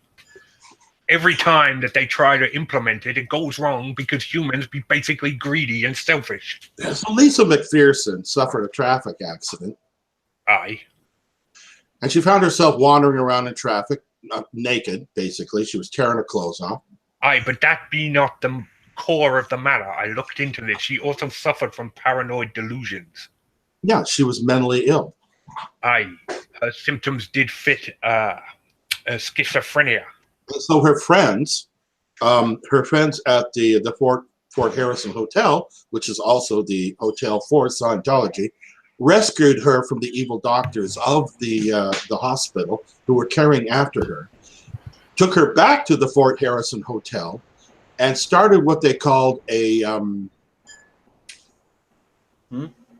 [SPEAKER 2] Every time that they try to implement it, it goes wrong because humans be basically greedy and selfish.
[SPEAKER 3] So Lisa McPherson suffered a traffic accident.
[SPEAKER 2] Aye.
[SPEAKER 3] And she found herself wandering around in traffic, naked, basically. She was tearing her clothes off.
[SPEAKER 2] Aye, but that be not the core of the matter. I looked into this. She also suffered from paranoid delusions.
[SPEAKER 3] Yeah, she was mentally ill.
[SPEAKER 2] Aye. Her symptoms did fit schizophrenia.
[SPEAKER 3] So her friends at the Fort Harrison Hotel, which is also the hotel for Scientology, rescued her from the evil doctors of the hospital who were caring after her, took her back to the Fort Harrison Hotel, and started what they called a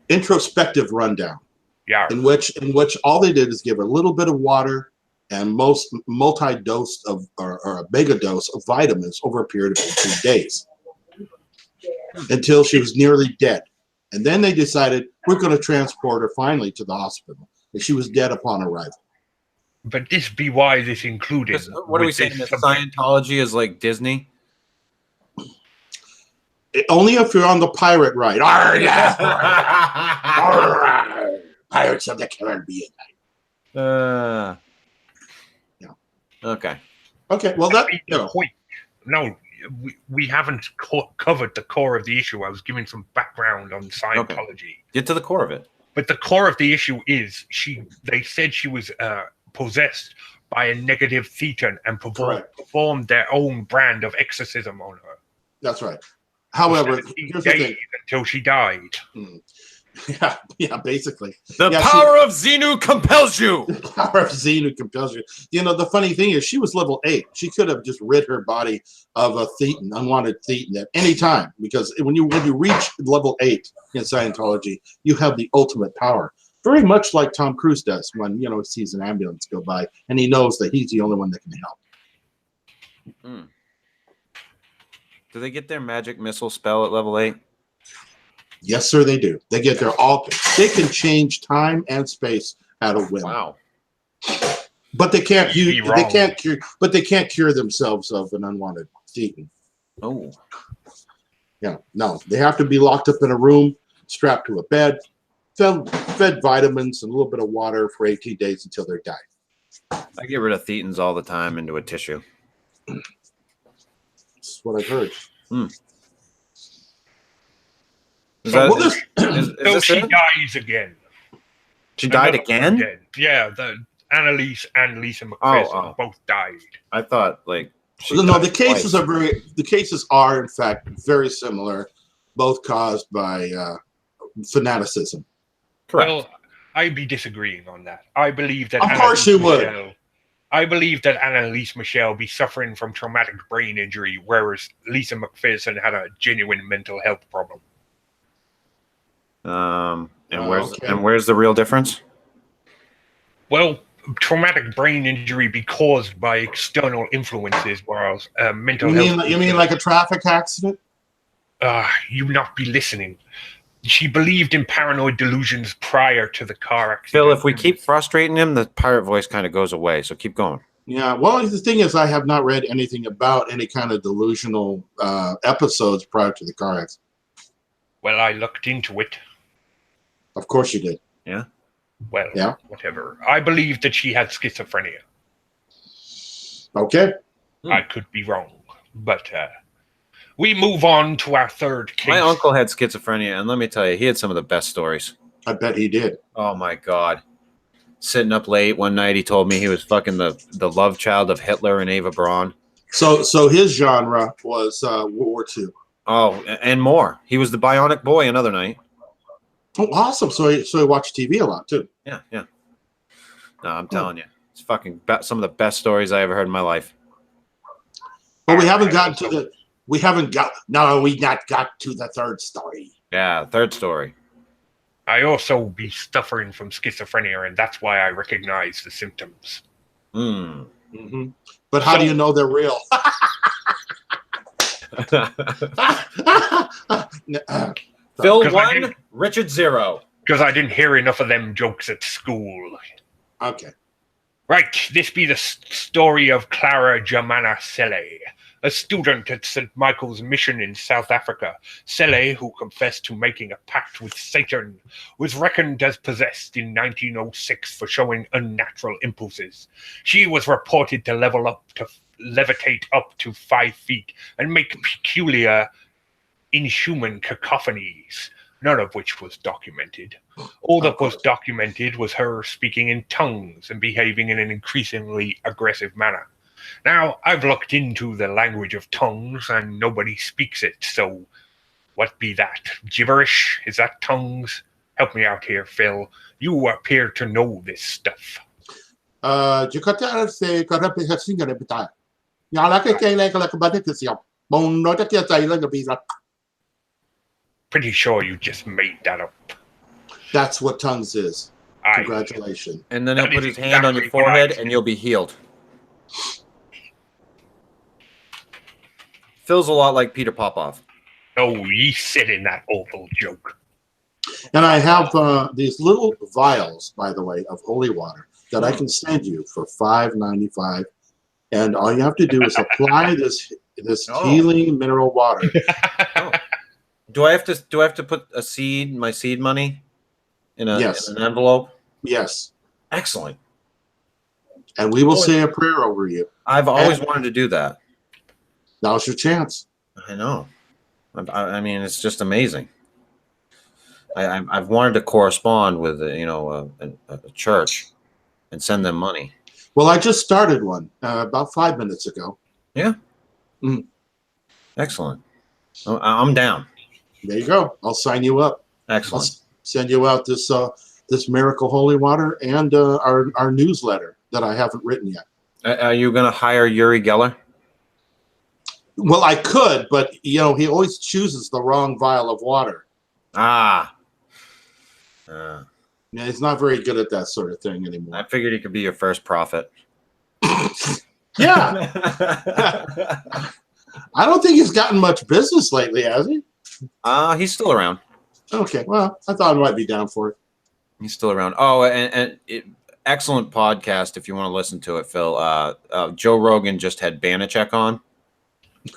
[SPEAKER 3] introspective rundown.
[SPEAKER 2] Yeah.
[SPEAKER 3] In which all they did is give her a little bit of water and multi-dose of or a mega dose of vitamins over a period of 18 days until she was nearly dead. And then they decided we're going to transport her finally to the hospital. And she was dead upon arrival.
[SPEAKER 2] But this be why this included.
[SPEAKER 1] What are we saying? That Scientology is like Disney?
[SPEAKER 3] Only if you're on the pirate ride. Arr, yes. Arr, Pirates of the Caribbean.
[SPEAKER 1] Yeah. Okay.
[SPEAKER 3] Okay. Well, that
[SPEAKER 2] point. No, we haven't covered the core of the issue. I was giving some background on Scientology.
[SPEAKER 1] Okay. Get to the core of it.
[SPEAKER 2] But the core of the issue is they said she was possessed by a negative thetan and performed their own brand of exorcism on her.
[SPEAKER 3] That's right. However, here's the thing.
[SPEAKER 2] Until she died.
[SPEAKER 3] Yeah, basically.
[SPEAKER 1] The power of Xenu compels you.
[SPEAKER 3] The power of Xenu compels you. You know, the funny thing is she was level 8. She could have just rid her body of a thetan, unwanted thetan at any time, because when you reach level 8 in Scientology, you have the ultimate power. Very much like Tom Cruise does when, he sees an ambulance go by and he knows that he's the only one that can help.
[SPEAKER 1] Mm. Do they get their magic missile spell at level 8?
[SPEAKER 3] Yes, sir, they do. They get they can change time and space at a whim.
[SPEAKER 1] Wow.
[SPEAKER 3] But they can't cure themselves of an unwanted thetan.
[SPEAKER 1] Oh.
[SPEAKER 3] Yeah, no. They have to be locked up in a room, strapped to a bed, fed vitamins and a little bit of water for 18 days until they're dying.
[SPEAKER 1] I get rid of thetans all the time into a tissue.
[SPEAKER 3] That's what I've heard.
[SPEAKER 1] Hmm.
[SPEAKER 2] So she dies again.
[SPEAKER 3] She died again?
[SPEAKER 2] Dead. Yeah, the Annalise and Lisa McPherson both died.
[SPEAKER 1] I thought
[SPEAKER 3] the cases are in fact very similar, both caused by fanaticism.
[SPEAKER 1] Correct.
[SPEAKER 2] Well, I'd be disagreeing on that. I believe that.
[SPEAKER 3] Of course you would.
[SPEAKER 2] I believe that Annalise Michelle be suffering from traumatic brain injury, whereas Lisa McPherson had a genuine mental health problem.
[SPEAKER 1] Where's the real difference?
[SPEAKER 2] Well, traumatic brain injury be caused by external influences, whereas mental health.
[SPEAKER 3] You mean like a traffic accident?
[SPEAKER 2] You not be listening. She believed in paranoid delusions prior to the car accident.
[SPEAKER 1] Phil, if we keep frustrating him, the pirate voice kind of goes away. So keep going.
[SPEAKER 3] Yeah. Well, the thing is, I have not read anything about any kind of delusional episodes prior to the car accident.
[SPEAKER 2] Well, I looked into it.
[SPEAKER 3] Of course you did.
[SPEAKER 1] Yeah.
[SPEAKER 2] Well, yeah. Whatever. I believe that she had schizophrenia.
[SPEAKER 3] Okay.
[SPEAKER 2] I could be wrong, but we move on to our third case.
[SPEAKER 1] My uncle had schizophrenia, and let me tell you, he had some of the best stories.
[SPEAKER 3] I bet he did.
[SPEAKER 1] Oh, my God. Sitting up late one night, he told me he was fucking the love child of Hitler and Eva Braun.
[SPEAKER 3] So his genre was World War II.
[SPEAKER 1] Oh, and more. He was the bionic boy another night.
[SPEAKER 3] Oh, awesome. So he watched TV a lot, too.
[SPEAKER 1] Yeah. No, I'm telling you. It's fucking some of the best stories I ever heard in my life.
[SPEAKER 3] But we haven't gotten to the... we not got to the third story.
[SPEAKER 1] Yeah, third story.
[SPEAKER 2] I also be suffering from schizophrenia, and that's why I recognize the symptoms.
[SPEAKER 3] Mm-hmm. But how do you know they're real?
[SPEAKER 1] Phil 1, Richard 0.
[SPEAKER 2] Because I didn't hear enough of them jokes at school.
[SPEAKER 3] Okay.
[SPEAKER 2] Right, this be the story of Clara Germana Selle, a student at St. Michael's Mission in South Africa. Selle, who confessed to making a pact with Satan, was reckoned as possessed in 1906 for showing unnatural impulses. She was reported to levitate up to 5 feet and make peculiar, inhuman cacophonies, none of which was documented. All that was documented was her speaking in tongues and behaving in an increasingly aggressive manner. Now, I've looked into the language of tongues, and nobody speaks it, so what be that? Gibberish? Is that tongues? Help me out here, Phil. You appear to know this stuff. Pretty sure you just made that up.
[SPEAKER 3] That's what tongues is. Congratulations.
[SPEAKER 1] And then he'll put his hand on your forehead and you'll be healed. Feels a lot like Peter Popoff.
[SPEAKER 2] Oh, ye sit in that awful joke.
[SPEAKER 3] And I have these little vials, by the way, of holy water that I can send you for $5.95. And all you have to do is apply this healing mineral water.
[SPEAKER 1] Do I have to put my seed money in an envelope?
[SPEAKER 3] Yes.
[SPEAKER 1] Excellent.
[SPEAKER 3] And we will say a prayer over you.
[SPEAKER 1] I've always wanted to do that.
[SPEAKER 3] Now's your chance.
[SPEAKER 1] I know. I mean, it's just amazing. I've wanted to correspond with a church and send them money.
[SPEAKER 3] Well, I just started one about 5 minutes ago.
[SPEAKER 1] Yeah. Excellent. I'm down.
[SPEAKER 3] There you go. I'll sign you up.
[SPEAKER 1] Excellent.
[SPEAKER 3] I'll send you out this Miracle Holy Water and our newsletter that I haven't written yet.
[SPEAKER 1] Are you going to hire Uri Geller?
[SPEAKER 3] Well, I could, but he always chooses the wrong vial of water.
[SPEAKER 1] Yeah,
[SPEAKER 3] he's not very good at that sort of thing anymore.
[SPEAKER 1] I figured he could be your first prophet.
[SPEAKER 3] Yeah. I don't think he's gotten much business lately, has he?
[SPEAKER 1] He's still around.
[SPEAKER 3] Okay, well, I thought I might be down for it.
[SPEAKER 1] He's still around. Oh, and excellent podcast if you want to listen to it, Phil. Joe Rogan just had Banachek on.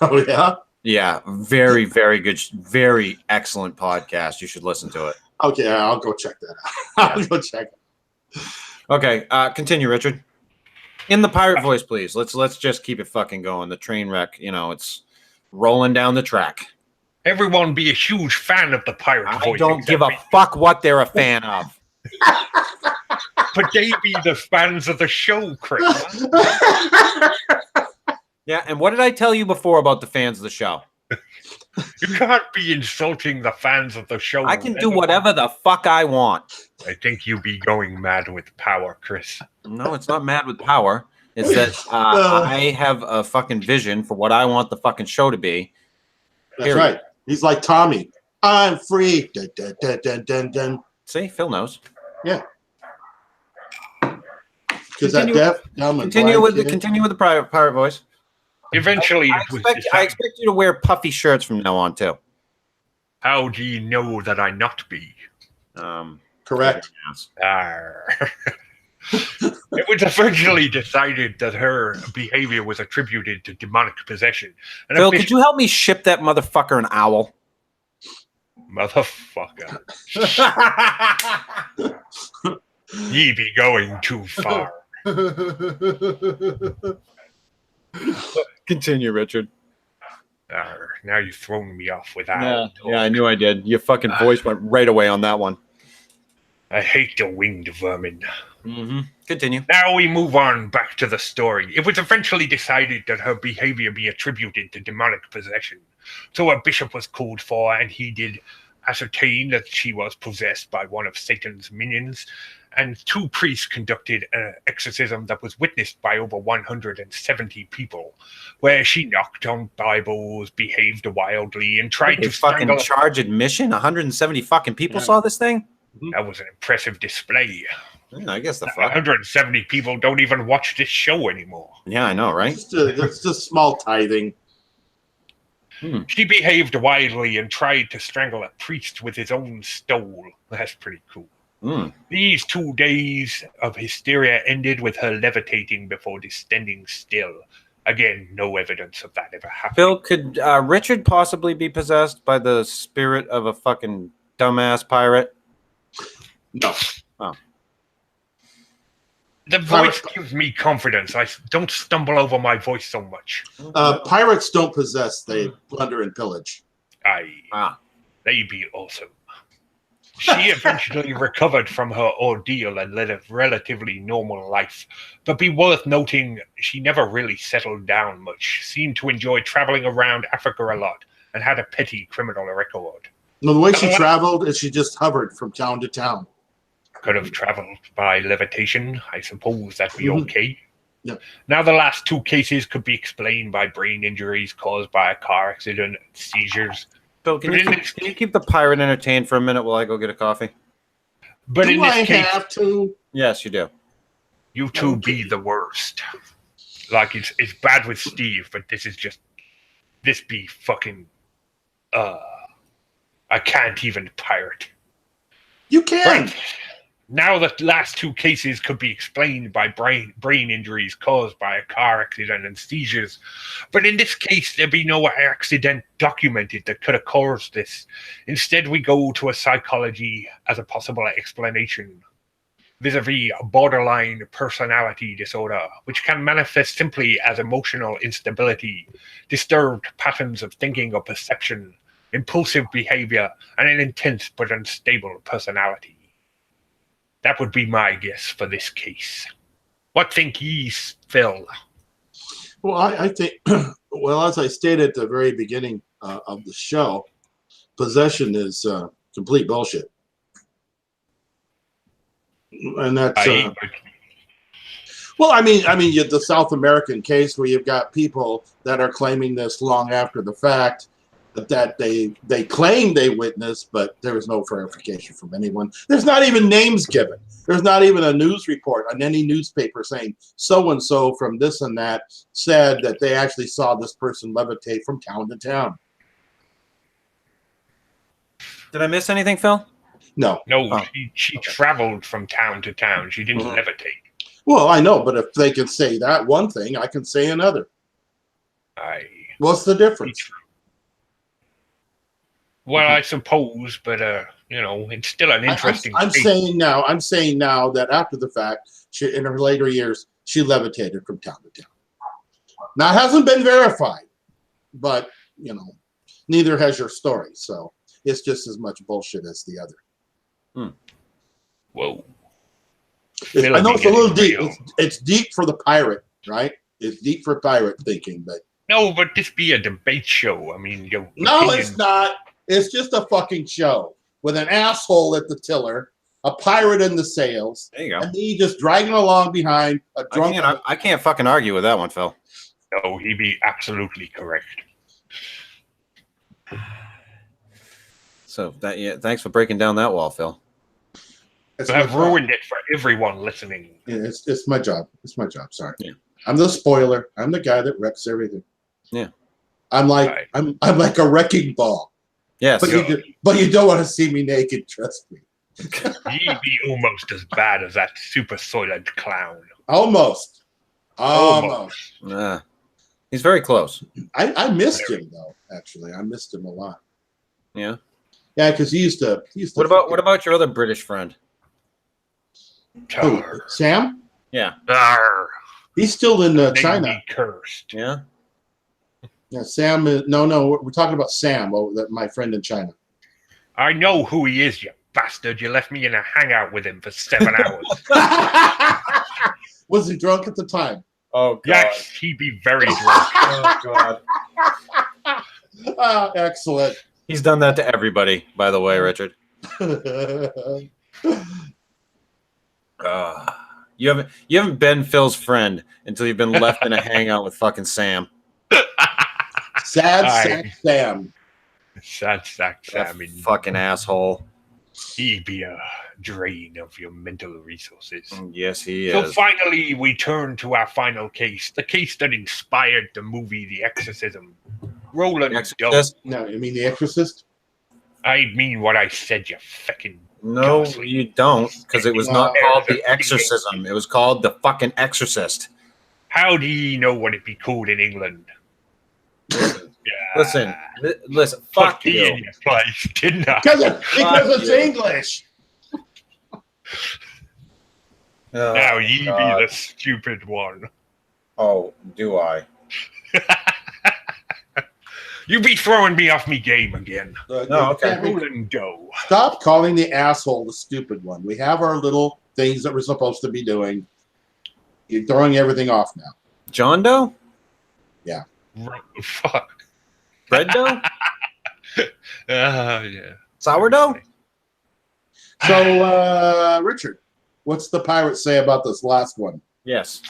[SPEAKER 3] Oh, yeah?
[SPEAKER 1] Yeah, very, very good, very excellent podcast. You should listen to it.
[SPEAKER 3] Okay, I'll go check that out. I'll go check it.
[SPEAKER 1] Okay, continue, Richard. In the pirate voice, please. Let's just keep it fucking going. The train wreck, it's rolling down the track.
[SPEAKER 2] Everyone be a huge fan of the pirate voice.
[SPEAKER 1] I don't give a fuck what they're a fan of.
[SPEAKER 2] But they be the fans of the show, Chris.
[SPEAKER 1] Yeah, and what did I tell you before about the fans of the show?
[SPEAKER 2] You can't be insulting the fans of the show.
[SPEAKER 1] I can do whatever the fuck I want.
[SPEAKER 2] I think you be going mad with power, Chris.
[SPEAKER 1] No, it's not mad with power. It's that I have a fucking vision for what I want the fucking show to be.
[SPEAKER 3] That's right. He's like Tommy. I'm free. Dun, dun, dun, dun, dun, dun.
[SPEAKER 1] See, Phil knows.
[SPEAKER 3] Yeah. Because that deaf, dumb, and
[SPEAKER 1] continue with the pirate voice.
[SPEAKER 2] Eventually,
[SPEAKER 1] I expect you to wear puffy shirts from now on too.
[SPEAKER 2] How do you know that I not be?
[SPEAKER 3] Correct.
[SPEAKER 2] It was eventually decided that her behavior was attributed to demonic possession. And
[SPEAKER 1] Phil, could you help me ship that motherfucker an owl?
[SPEAKER 2] Motherfucker. Ye be going too far.
[SPEAKER 1] Continue, Richard.
[SPEAKER 2] Now you've thrown me off with that.
[SPEAKER 1] Yeah, I knew I did. Your fucking voice went right away on that one.
[SPEAKER 2] I hate the winged vermin.
[SPEAKER 1] Mm-hmm. Continue.
[SPEAKER 2] Now we move on back to the story. It was eventually decided that her behavior be attributed to demonic possession. So a bishop was called for, and he did ascertain that she was possessed by one of Satan's minions. And 2 priests conducted an exorcism that was witnessed by over 170 people, where she knocked on Bibles, behaved wildly, and tried to
[SPEAKER 1] fucking charge admission. 170 fucking people saw this thing.
[SPEAKER 2] That was an impressive display.
[SPEAKER 1] Yeah, I guess the fuck.
[SPEAKER 2] 170 people don't even watch this show anymore.
[SPEAKER 1] Yeah, I know, right?
[SPEAKER 3] It's just small tithing.
[SPEAKER 2] She behaved wildly and tried to strangle a priest with his own stole. That's pretty cool. These 2 days of hysteria ended with her levitating before standing still. Again, no evidence of that ever happening.
[SPEAKER 1] Phil, could Richard possibly be possessed by the spirit of a fucking dumbass pirate?
[SPEAKER 3] No.
[SPEAKER 1] Oh.
[SPEAKER 2] The voice gives me confidence. I don't stumble over my voice so much.
[SPEAKER 3] Pirates don't possess. They plunder and pillage.
[SPEAKER 2] They be awesome. She eventually recovered from her ordeal and led a relatively normal life. But be worth noting, she never really settled down much, seemed to enjoy traveling around Africa a lot, and had a petty criminal record.
[SPEAKER 3] No, the way she traveled is she just hovered from town to town.
[SPEAKER 2] Could have traveled by levitation. I suppose that'd be okay.
[SPEAKER 3] Yeah.
[SPEAKER 2] Now, the last 2 cases could be explained by brain injuries caused by a car accident, seizures.
[SPEAKER 1] Bill, can you keep the pirate entertained for a minute while I go get a coffee?
[SPEAKER 2] But
[SPEAKER 3] do
[SPEAKER 2] in this
[SPEAKER 3] I
[SPEAKER 2] case,
[SPEAKER 3] have to?
[SPEAKER 1] Yes, you do.
[SPEAKER 2] You two be the worst. Like, it's bad with Steve, but this be fucking, I can't even pirate.
[SPEAKER 3] You can.
[SPEAKER 2] Right. Now the last 2 cases could be explained by brain injuries caused by a car accident and seizures. But in this case, there be no accident documented that could have caused this. Instead, we go to a psychology as a possible explanation. vis-a-vis borderline personality disorder, which can manifest simply as emotional instability, disturbed patterns of thinking or perception, impulsive behavior, and an intense but unstable personality. That would be my guess for this case. What think ye, Phil?
[SPEAKER 3] Well, I think, well, as I stated at the very beginning of the show, possession is complete bullshit. And that's well, I mean, the South American case where you've got people that are claiming this long after the fact, that they claim they witnessed, but there is no verification from anyone. There's not even names given. There's not even a news report on any newspaper saying so and so from this and that said that they actually saw this person levitate from town to town.
[SPEAKER 1] Did I miss anything, Phil?
[SPEAKER 3] No.
[SPEAKER 2] She traveled from town to town. She didn't levitate.
[SPEAKER 3] Well, I know, but if they can say that one thing, I can say another. What's the difference?
[SPEAKER 2] Well, I suppose, but it's still an interesting.
[SPEAKER 3] I'm saying now that after the fact, in her later years, she levitated from town to town. Now, it hasn't been verified, but neither has your story, so it's just as much bullshit as the other.
[SPEAKER 2] Whoa!
[SPEAKER 3] I know it's a little deep. It's deep for the pirate, right? It's deep for pirate thinking, but
[SPEAKER 2] no, but this be a debate show. I mean,
[SPEAKER 3] no, it's not. It's just a fucking show with an asshole at the tiller, a pirate in the sails,
[SPEAKER 1] there you go,
[SPEAKER 3] and me just dragging along behind a drunk.
[SPEAKER 1] I can't fucking argue with that one, Phil.
[SPEAKER 2] No, he'd be absolutely correct.
[SPEAKER 1] So thanks for breaking down that wall, Phil.
[SPEAKER 2] I've ruined it for everyone listening.
[SPEAKER 3] Yeah, it's my job. It's my job. Sorry.
[SPEAKER 1] Yeah.
[SPEAKER 3] I'm the spoiler. I'm the guy that wrecks everything.
[SPEAKER 1] Yeah.
[SPEAKER 3] I'm like a wrecking ball.
[SPEAKER 1] Yes.
[SPEAKER 3] But you don't want to see me naked, trust me.
[SPEAKER 2] He'd be almost as bad as that super soylent clown.
[SPEAKER 3] Almost.
[SPEAKER 1] He's very close.
[SPEAKER 3] I missed him though, actually. I missed him a lot.
[SPEAKER 1] Yeah.
[SPEAKER 3] Yeah, because he used to
[SPEAKER 1] What about your other British friend?
[SPEAKER 3] Who, Sam?
[SPEAKER 1] Yeah.
[SPEAKER 3] He's still in China.
[SPEAKER 2] Cursed.
[SPEAKER 1] Yeah.
[SPEAKER 3] Yeah, Sam is no. We're talking about Sam, my friend in China.
[SPEAKER 2] I know who he is, you bastard. You left me in a hangout with him for 7 hours.
[SPEAKER 3] Was he drunk at the time?
[SPEAKER 1] Oh, God.
[SPEAKER 2] Yes, he'd be very drunk.
[SPEAKER 1] Oh,
[SPEAKER 3] God. Excellent.
[SPEAKER 1] He's done that to everybody, by the way, Richard. You haven't been Phil's friend until you've been left in a hangout with fucking Sam.
[SPEAKER 3] Sad sack Sam.
[SPEAKER 2] Sad sack Sam.
[SPEAKER 1] Fucking asshole.
[SPEAKER 2] He'd be a drain of your mental resources.
[SPEAKER 1] Yes, he is.
[SPEAKER 2] So finally, we turn to our final case. The case that inspired the movie The Exorcism. Roland Doe.
[SPEAKER 3] No, you mean The Exorcist?
[SPEAKER 2] I mean what I said, you fucking...
[SPEAKER 1] No, you don't, because it was not called The Exorcism. It was called The fucking Exorcist.
[SPEAKER 2] How do you know what it'd be called in England?
[SPEAKER 1] Listen, fuck you.
[SPEAKER 2] In your place, didn't I?
[SPEAKER 3] Because it's English.
[SPEAKER 2] Now you be the stupid one.
[SPEAKER 1] Oh, do I?
[SPEAKER 2] You be throwing me off me game again.
[SPEAKER 1] No, okay.
[SPEAKER 2] Roland Doe.
[SPEAKER 3] Stop calling the asshole the stupid one. We have our little things that we're supposed to be doing. You're throwing everything off now.
[SPEAKER 1] John Doe?
[SPEAKER 3] Yeah.
[SPEAKER 2] Fuck.
[SPEAKER 1] Bread dough?
[SPEAKER 2] Yeah.
[SPEAKER 1] Sourdough?
[SPEAKER 3] So, Richard, what's the pirate say about this last one?
[SPEAKER 1] Yes.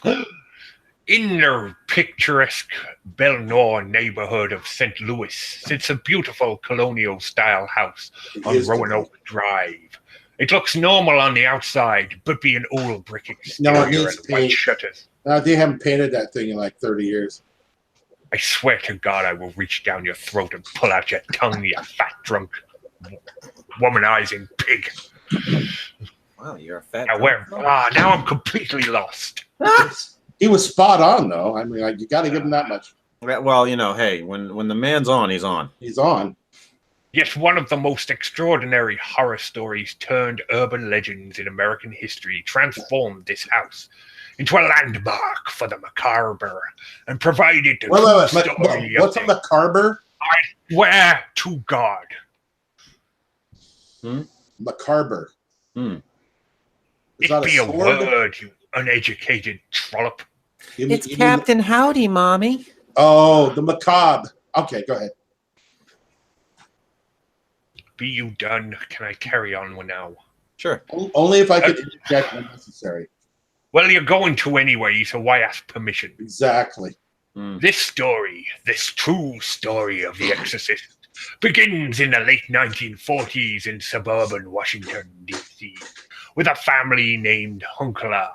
[SPEAKER 2] In the picturesque Belnor neighborhood of St. Louis sits a beautiful colonial-style house on Roanoke Drive. It looks normal on the outside, but be an old brick exterior and white shutters.
[SPEAKER 3] They haven't painted that thing in like 30 years.
[SPEAKER 2] I swear to God, I will reach down your throat and pull out your tongue, you fat, drunk, womanizing pig.
[SPEAKER 1] Wow, you're a fat.
[SPEAKER 2] Now I'm completely lost.
[SPEAKER 3] He was spot on, though. I mean, you got to give him that much.
[SPEAKER 1] Well, hey, when the man's on, he's on.
[SPEAKER 3] He's on.
[SPEAKER 2] Yet one of the most extraordinary horror stories turned urban legends in American history transformed this house into a landmark for the macabre and provided the true story
[SPEAKER 3] What's a
[SPEAKER 2] of
[SPEAKER 3] macabre?
[SPEAKER 2] I swear to God.
[SPEAKER 3] Macabre.
[SPEAKER 1] Hmm.
[SPEAKER 3] Is
[SPEAKER 2] It
[SPEAKER 3] that
[SPEAKER 2] be a
[SPEAKER 3] sword?
[SPEAKER 2] word, you uneducated trollop.
[SPEAKER 1] It's Captain Howdy, Mommy.
[SPEAKER 3] Oh, the macabre. Okay, go ahead.
[SPEAKER 2] Be you done? Can I carry on now?
[SPEAKER 1] Sure.
[SPEAKER 3] Only if I could interject when necessary.
[SPEAKER 2] Well, you're going to anyway, so why ask permission?
[SPEAKER 3] Exactly.
[SPEAKER 2] This story, this true story of The Exorcist, begins in the late 1940s in suburban Washington, D.C., with a family named Hunkler.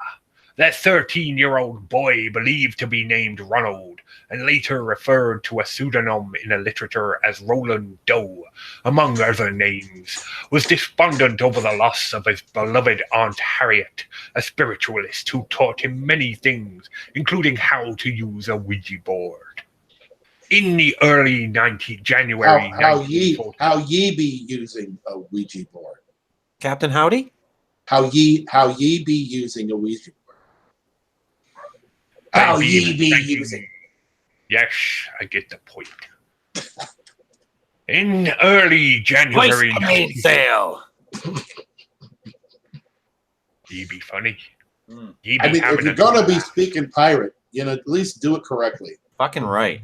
[SPEAKER 2] Their 13-year-old boy, believed to be named Ronald, and later referred to a pseudonym in the literature as Roland Doe, among other names, was despondent over the loss of his beloved Aunt Harriet, a spiritualist who taught him many things, including how to use a Ouija board. In the early January
[SPEAKER 3] How
[SPEAKER 2] 1940s,
[SPEAKER 3] ye be using a Ouija board?
[SPEAKER 1] Captain Howdy?
[SPEAKER 3] How ye be using a Ouija board? How ye be using?
[SPEAKER 2] Yes, I get the point. In early January,
[SPEAKER 1] sale.
[SPEAKER 2] ye be funny.
[SPEAKER 3] I mean, if you're gonna be speaking pirate, at least do it correctly.
[SPEAKER 1] Fucking right.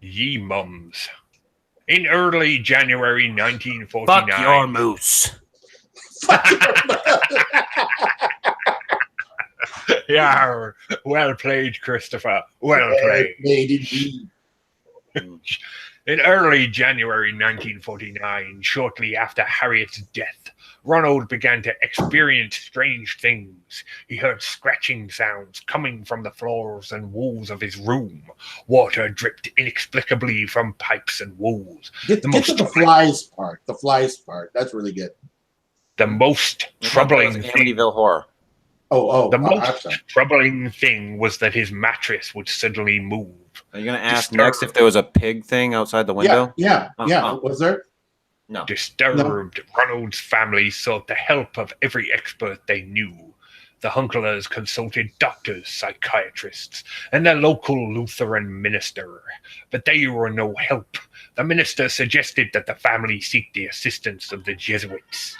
[SPEAKER 2] Ye mums. In early January 1949.
[SPEAKER 1] Fuck your moose.
[SPEAKER 2] Yeah, well played, Christopher. Well played.
[SPEAKER 3] Indeed.
[SPEAKER 2] In early January 1949, shortly after Harriet's death, Ronald began to experience strange things. He heard scratching sounds coming from the floors and walls of his room. Water dripped inexplicably from pipes and walls.
[SPEAKER 3] Get to the flies part. The flies part. That's really good.
[SPEAKER 2] The most troubling thing.
[SPEAKER 1] Amityville Horror.
[SPEAKER 3] The
[SPEAKER 2] most troubling thing was that his mattress would suddenly move.
[SPEAKER 1] Are you going to ask next if there was a pig thing outside the window?
[SPEAKER 3] Yeah. Was there?
[SPEAKER 2] No. Disturbed, Ronald's family sought the help of every expert they knew. The Hunklers consulted doctors, psychiatrists, and their local Lutheran minister. But they were no help. The minister suggested that the family seek the assistance of the Jesuits.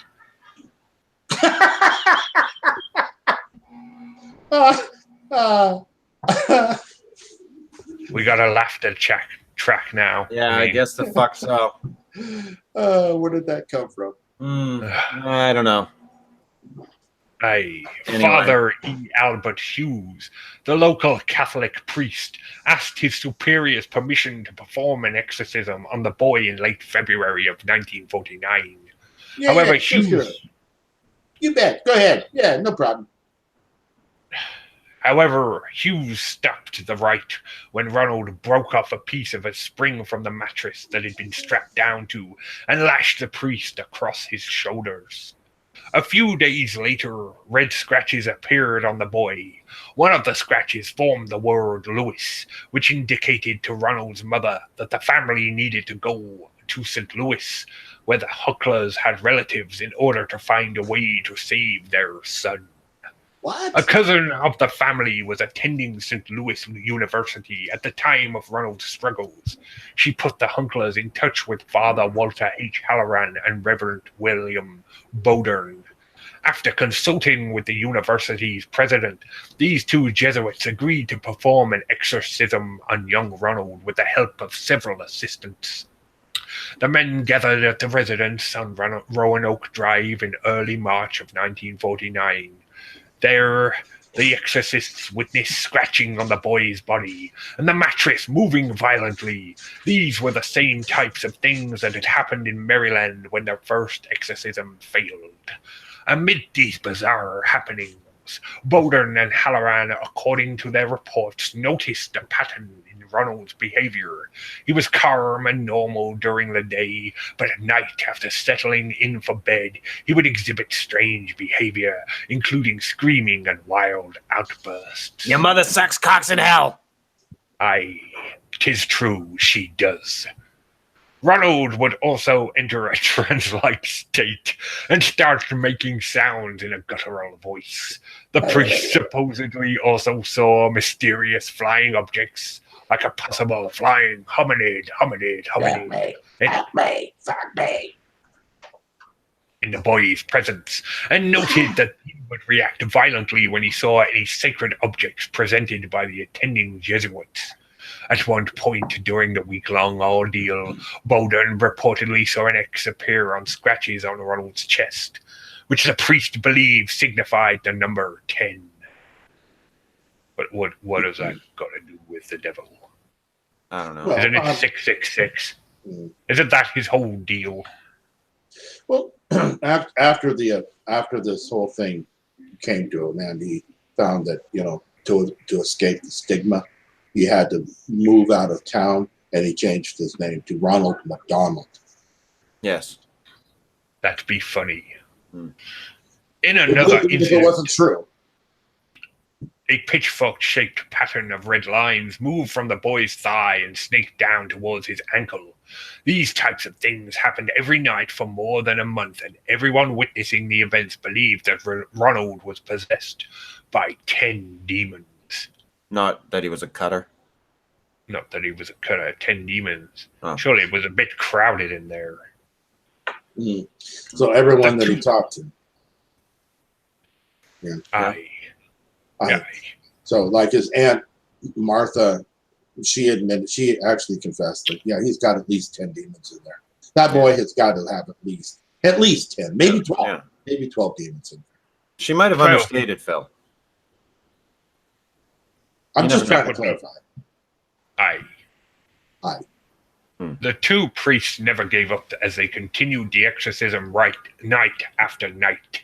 [SPEAKER 2] We got a laughter track now.
[SPEAKER 1] Yeah, I guess the fuck so.
[SPEAKER 3] Where did that come from?
[SPEAKER 1] I don't know.
[SPEAKER 2] Father E. Albert Hughes, the local Catholic priest, asked his superior's permission to perform an exorcism on the boy in late February of 1949. However, Hughes...
[SPEAKER 3] You bet. Go ahead. Yeah, no problem.
[SPEAKER 2] However, Hughes stopped the rite when Ronald broke off a piece of a spring from the mattress that had been strapped down to and lashed the priest across his shoulders. A few days later, red scratches appeared on the boy. One of the scratches formed the word Louis, which indicated to Ronald's mother that the family needed to go to St. Louis, where the Hunklers had relatives, in order to find a way to save their son.
[SPEAKER 3] What?
[SPEAKER 2] A cousin of the family was attending St. Louis University at the time of Ronald's struggles. She put the Hunklers in touch with Father Walter H. Halloran and Reverend William Bowdern. After consulting with the university's president, these two Jesuits agreed to perform an exorcism on young Ronald with the help of several assistants. The men gathered at the residence on Roanoke Drive in early March of 1949. There, the exorcists witnessed scratching on the boy's body and the mattress moving violently. These were the same types of things that had happened in Maryland when their first exorcism failed. Amid these bizarre happenings, Bowdern and Halloran, according to their reports, noticed a pattern in Ronald's behavior. He was calm and normal during the day, but at night, after settling in for bed, he would exhibit strange behavior, including screaming and wild outbursts.
[SPEAKER 1] Your mother sucks cocks in hell.
[SPEAKER 2] Aye, 'tis true, she does. Ronald would also enter a trance-like state and start making sounds in a guttural voice. The priest supposedly also saw mysterious flying objects, like a possible flying hominid, in the boy's presence, and noted that he would react violently when he saw any sacred objects presented by the attending Jesuits. At one point during the week-long ordeal, Bowden reportedly saw an X appear on scratches on Ronald's chest, which the priest believed signified the number 10. But what has that got to do with the devil?
[SPEAKER 1] I don't know.
[SPEAKER 3] Well,
[SPEAKER 2] Isn't it 666? Isn't that his whole deal?
[SPEAKER 3] Well, after this whole thing came to him, and he found that to escape the stigma, he had to move out of town, and he changed his name to Ronald McDonald.
[SPEAKER 1] Yes.
[SPEAKER 2] That'd be funny.
[SPEAKER 1] Hmm.
[SPEAKER 2] In another
[SPEAKER 3] If
[SPEAKER 2] incident,
[SPEAKER 3] it wasn't true.
[SPEAKER 2] a pitchfork-shaped pattern of red lines moved from the boy's thigh and snaked down towards his ankle. These types of things happened every night for more than a month, and everyone witnessing the events believed that Ronald was possessed by 10 demons.
[SPEAKER 1] Not that he was a cutter.
[SPEAKER 2] Not that he was a cutter, 10 demons.
[SPEAKER 1] Oh.
[SPEAKER 2] Surely it was a bit crowded in there.
[SPEAKER 3] So everyone that he talked to. Yeah.
[SPEAKER 2] Aye.
[SPEAKER 3] So like his aunt Martha, she actually confessed that he's got at least 10 demons in there. That boy has got to have at least 10, maybe 12, maybe 12 demons in there.
[SPEAKER 1] She might have understated, Phil.
[SPEAKER 3] I'm just trying to clarify.
[SPEAKER 2] Aye.
[SPEAKER 1] Hmm.
[SPEAKER 2] The two priests never gave up as they continued the exorcism night after night.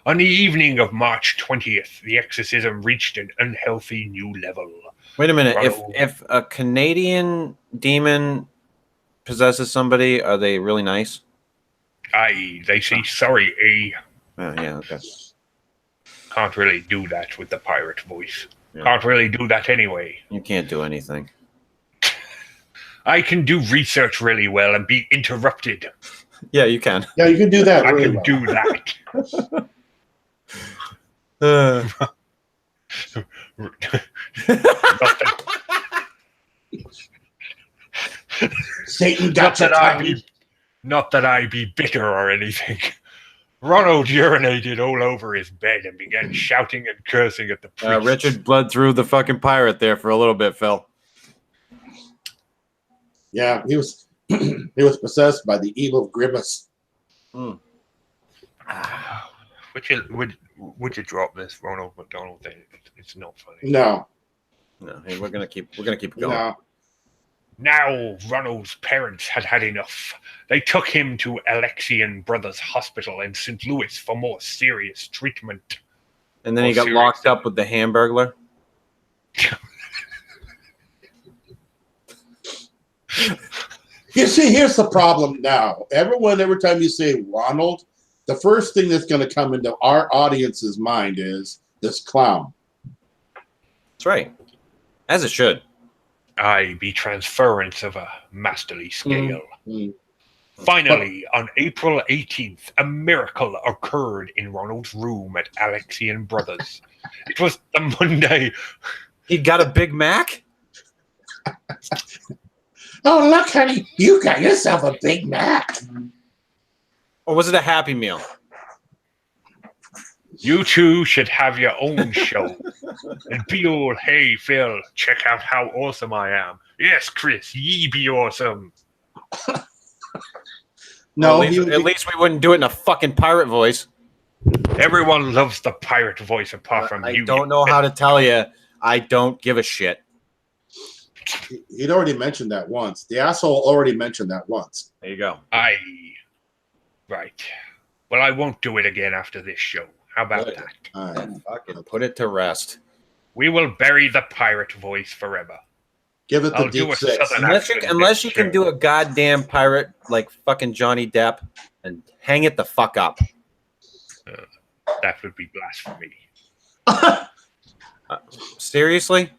[SPEAKER 2] On the evening of March 20th, the exorcism reached an unhealthy new level.
[SPEAKER 1] Wait a minute. If a Canadian demon possesses somebody, are they really nice?
[SPEAKER 2] Aye, they say sorry, eh?
[SPEAKER 1] Oh, yeah, okay.
[SPEAKER 2] Can't really do that with the pirate voice.
[SPEAKER 1] Yeah.
[SPEAKER 2] Can't really do that anyway.
[SPEAKER 1] You can't do anything.
[SPEAKER 2] I can do research really well and be interrupted.
[SPEAKER 1] Yeah, you can.
[SPEAKER 3] Yeah, you can do that.
[SPEAKER 2] I
[SPEAKER 3] really
[SPEAKER 2] can
[SPEAKER 3] well.
[SPEAKER 2] do that.
[SPEAKER 3] Satan got your tongue.
[SPEAKER 2] Not that I be bitter or anything. Ronald urinated all over his bed and began shouting and cursing at the priest.
[SPEAKER 1] Richard bled through the fucking pirate there for a little bit, Phil.
[SPEAKER 3] Yeah, he was possessed by the evil grimace.
[SPEAKER 1] Mm.
[SPEAKER 2] Would you drop this Ronald McDonald thing? It's not funny.
[SPEAKER 3] No.
[SPEAKER 1] Hey, we're gonna keep it going.
[SPEAKER 3] No.
[SPEAKER 2] Now Ronald's parents had enough. They took him to Alexian Brothers Hospital in St. Louis for more serious treatment.
[SPEAKER 1] And then he got locked up with the Hamburglar.
[SPEAKER 3] You see, here's the problem now. Every time you say Ronald, the first thing that's going to come into our audience's mind is this clown.
[SPEAKER 1] That's right. As it should.
[SPEAKER 2] Aye, be transference of a masterly scale.
[SPEAKER 3] Mm-hmm.
[SPEAKER 2] Finally, on April 18th, a miracle occurred in Ronald's room at Alexian Brothers. It was the Monday.
[SPEAKER 1] He got a Big Mac?
[SPEAKER 3] Oh, look, honey, you got yourself a Big Mac.
[SPEAKER 1] Or was it a Happy Meal?
[SPEAKER 2] You two should have your own show. And be all, hey, Phil, check out how awesome I am. Yes, Chris, ye be awesome.
[SPEAKER 3] No,
[SPEAKER 1] at least we wouldn't do it in a fucking pirate voice.
[SPEAKER 2] Everyone loves the pirate voice apart from you.
[SPEAKER 1] I don't know how to tell you. I don't give a shit.
[SPEAKER 3] He'd already mentioned that once. The asshole already mentioned that once.
[SPEAKER 1] There you go.
[SPEAKER 2] Aye. Right. Well, I won't do it again after this show. How about
[SPEAKER 1] Good.
[SPEAKER 2] that?
[SPEAKER 1] Fucking put it to rest.
[SPEAKER 2] We will bury the pirate voice forever.
[SPEAKER 3] Give it the
[SPEAKER 2] I'll do
[SPEAKER 3] deep
[SPEAKER 2] a
[SPEAKER 3] six.
[SPEAKER 2] southern
[SPEAKER 1] Unless you can do a goddamn pirate like fucking Johnny Depp and hang it the fuck up.
[SPEAKER 2] That would be blasphemy.
[SPEAKER 1] Seriously?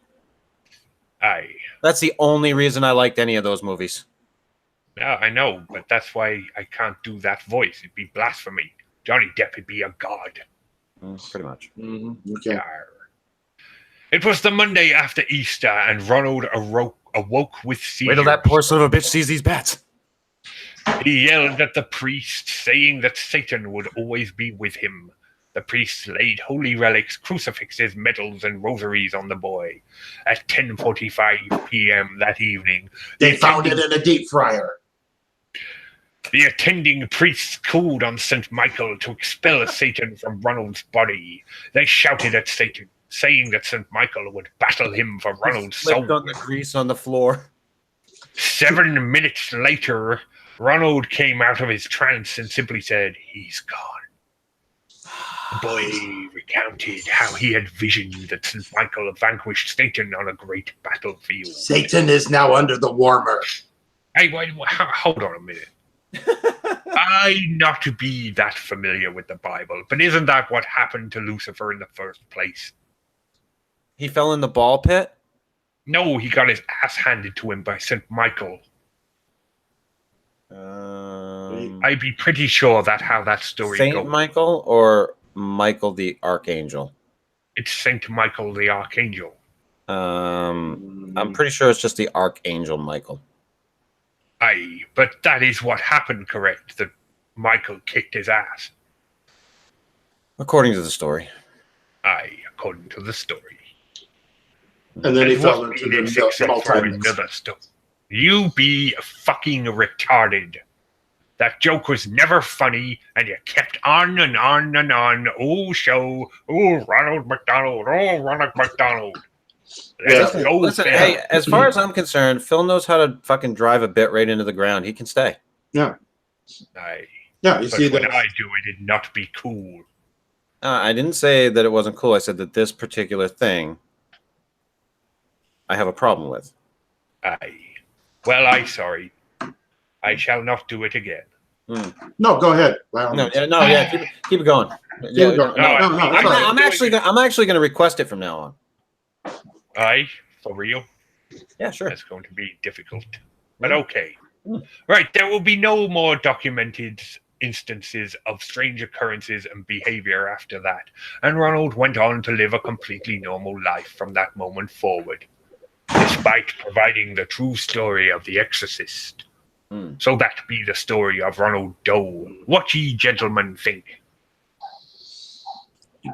[SPEAKER 2] Aye.
[SPEAKER 1] That's the only reason I liked any of those movies.
[SPEAKER 2] Yeah, I know, but that's why I can't do that voice. It'd be blasphemy. Johnny Depp would be a god.
[SPEAKER 1] Pretty much.
[SPEAKER 3] Okay.
[SPEAKER 2] Yarr. It was the Monday after Easter, and Ronald awoke with seizures.
[SPEAKER 1] Wait till that poor son of a bitch sees these bats.
[SPEAKER 2] He yelled at the priest, saying that Satan would always be with him. The priest laid holy relics, crucifixes, medals, and rosaries on the boy. At 10:45 p.m. that evening,
[SPEAKER 3] They found it in a deep fryer.
[SPEAKER 2] the attending priests called on St. Michael to expel Satan from Ronald's body. They shouted at Satan, saying that St. Michael would battle him for Ronald's soul.
[SPEAKER 1] Slipped on the grease on the floor.
[SPEAKER 2] 7 minutes later, Ronald came out of his trance and simply said, "He's gone." The boy recounted how he had visioned that St. Michael vanquished Satan on a great battlefield.
[SPEAKER 3] Satan is now under the warmer.
[SPEAKER 2] Hey, wait, hold on a minute. I not to be that familiar with the Bible, but isn't that what happened to Lucifer in the first place?
[SPEAKER 1] He fell in the ball pit?
[SPEAKER 2] No, he got his ass handed to him by St. Michael. I'd be pretty sure that's how that story goes.
[SPEAKER 1] Saint Michael or Michael the Archangel?
[SPEAKER 2] It's St. Michael the Archangel.
[SPEAKER 1] I'm pretty sure it's just the Archangel Michael.
[SPEAKER 2] Aye, but that is what happened, correct? That Michael kicked his ass.
[SPEAKER 1] According to the story.
[SPEAKER 2] Aye, according to the story.
[SPEAKER 3] And then he
[SPEAKER 2] And
[SPEAKER 3] fell
[SPEAKER 2] what
[SPEAKER 3] into
[SPEAKER 2] made it
[SPEAKER 3] the
[SPEAKER 2] except for another stuff. You be fucking retarded. That joke was never funny, and you kept on and on and on. Oh, show. Oh, Ronald McDonald. Oh, Ronald McDonald.
[SPEAKER 1] Listen, hey, as far as I'm concerned, Phil knows how to fucking drive a bit right into the ground. He can stay.
[SPEAKER 3] Yeah.
[SPEAKER 2] Aye.
[SPEAKER 3] Yeah, you
[SPEAKER 2] But
[SPEAKER 3] see
[SPEAKER 2] when
[SPEAKER 3] that.
[SPEAKER 2] I do it, it'd not be cool.
[SPEAKER 1] I didn't say that it wasn't cool. I said that this particular thing I have a problem with.
[SPEAKER 2] Aye. Well, I'm sorry. I shall not do it again.
[SPEAKER 3] No, go ahead.
[SPEAKER 1] Keep it going.
[SPEAKER 3] Keep it going.
[SPEAKER 1] I'm actually going to request it from now on.
[SPEAKER 2] Aye, for real?
[SPEAKER 1] Yeah, sure.
[SPEAKER 2] That's going to be difficult. But okay. Right, there will be no more documented instances of strange occurrences and behavior after that. And Ronald went on to live a completely normal life from that moment forward, despite providing the true story of the exorcist. So that be the story of Ronald Doe. What ye gentlemen think?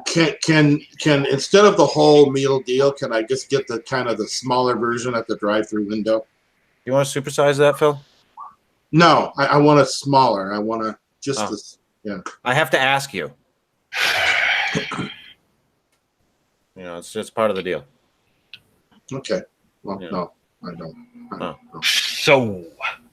[SPEAKER 3] Can instead of the whole meal deal, can I just get the kind of the smaller version at the drive-through window?
[SPEAKER 1] You want to supersize that, Phil?
[SPEAKER 3] No, I want it smaller. I want to just this. Yeah.
[SPEAKER 1] I have to ask you. It's just part of the deal.
[SPEAKER 3] Okay. Well,
[SPEAKER 1] Yeah.
[SPEAKER 3] no, I don't. No.
[SPEAKER 2] So,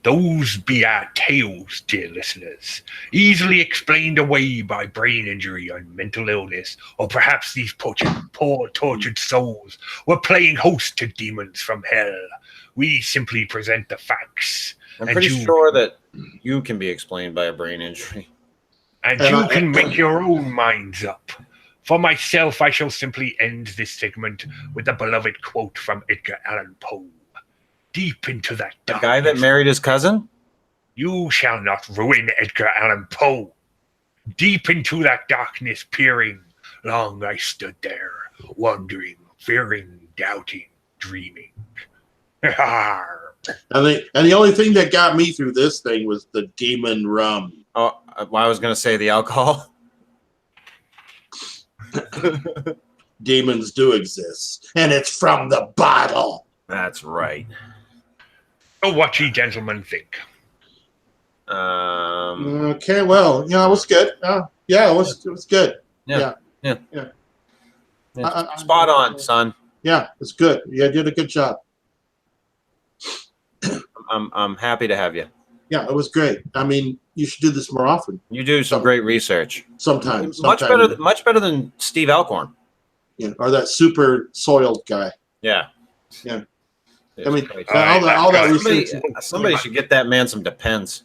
[SPEAKER 2] those be our tales, dear listeners, easily explained away by brain injury and mental illness, or perhaps these poor tortured souls were playing host to demons from hell. We simply present the facts.
[SPEAKER 1] I'm pretty sure that you can be explained by a brain injury.
[SPEAKER 2] And you can make your own minds up. For myself, I shall simply end this segment with a beloved quote from Edgar Allan Poe. Deep into that
[SPEAKER 1] The
[SPEAKER 2] darkness.
[SPEAKER 1] guy that married his cousin?
[SPEAKER 2] You shall not ruin Edgar Allan Poe. Deep into that darkness peering, long I stood there, wondering, fearing, doubting, dreaming.
[SPEAKER 3] And the only thing that got me through this thing was the demon rum.
[SPEAKER 1] Oh, I was going to say the alcohol.
[SPEAKER 3] Demons do exist, and it's from the bottle.
[SPEAKER 1] That's right.
[SPEAKER 2] So what ye gentlemen think?
[SPEAKER 3] Okay, well, it was good. Yeah, it was good.
[SPEAKER 1] Yeah.
[SPEAKER 3] I-
[SPEAKER 1] Spot on, son.
[SPEAKER 3] Yeah, it's good. You did a good job.
[SPEAKER 1] I'm happy to have you.
[SPEAKER 3] Yeah, it was great. I mean, you should do this more often.
[SPEAKER 1] You do some great research.
[SPEAKER 3] Sometimes.
[SPEAKER 1] Much better than Steve Alcorn.
[SPEAKER 3] Yeah, or that super soiled guy.
[SPEAKER 1] Yeah.
[SPEAKER 3] Yeah.
[SPEAKER 1] It's
[SPEAKER 3] I mean,
[SPEAKER 1] great.
[SPEAKER 3] all that research.
[SPEAKER 1] Somebody should get that man some Depends.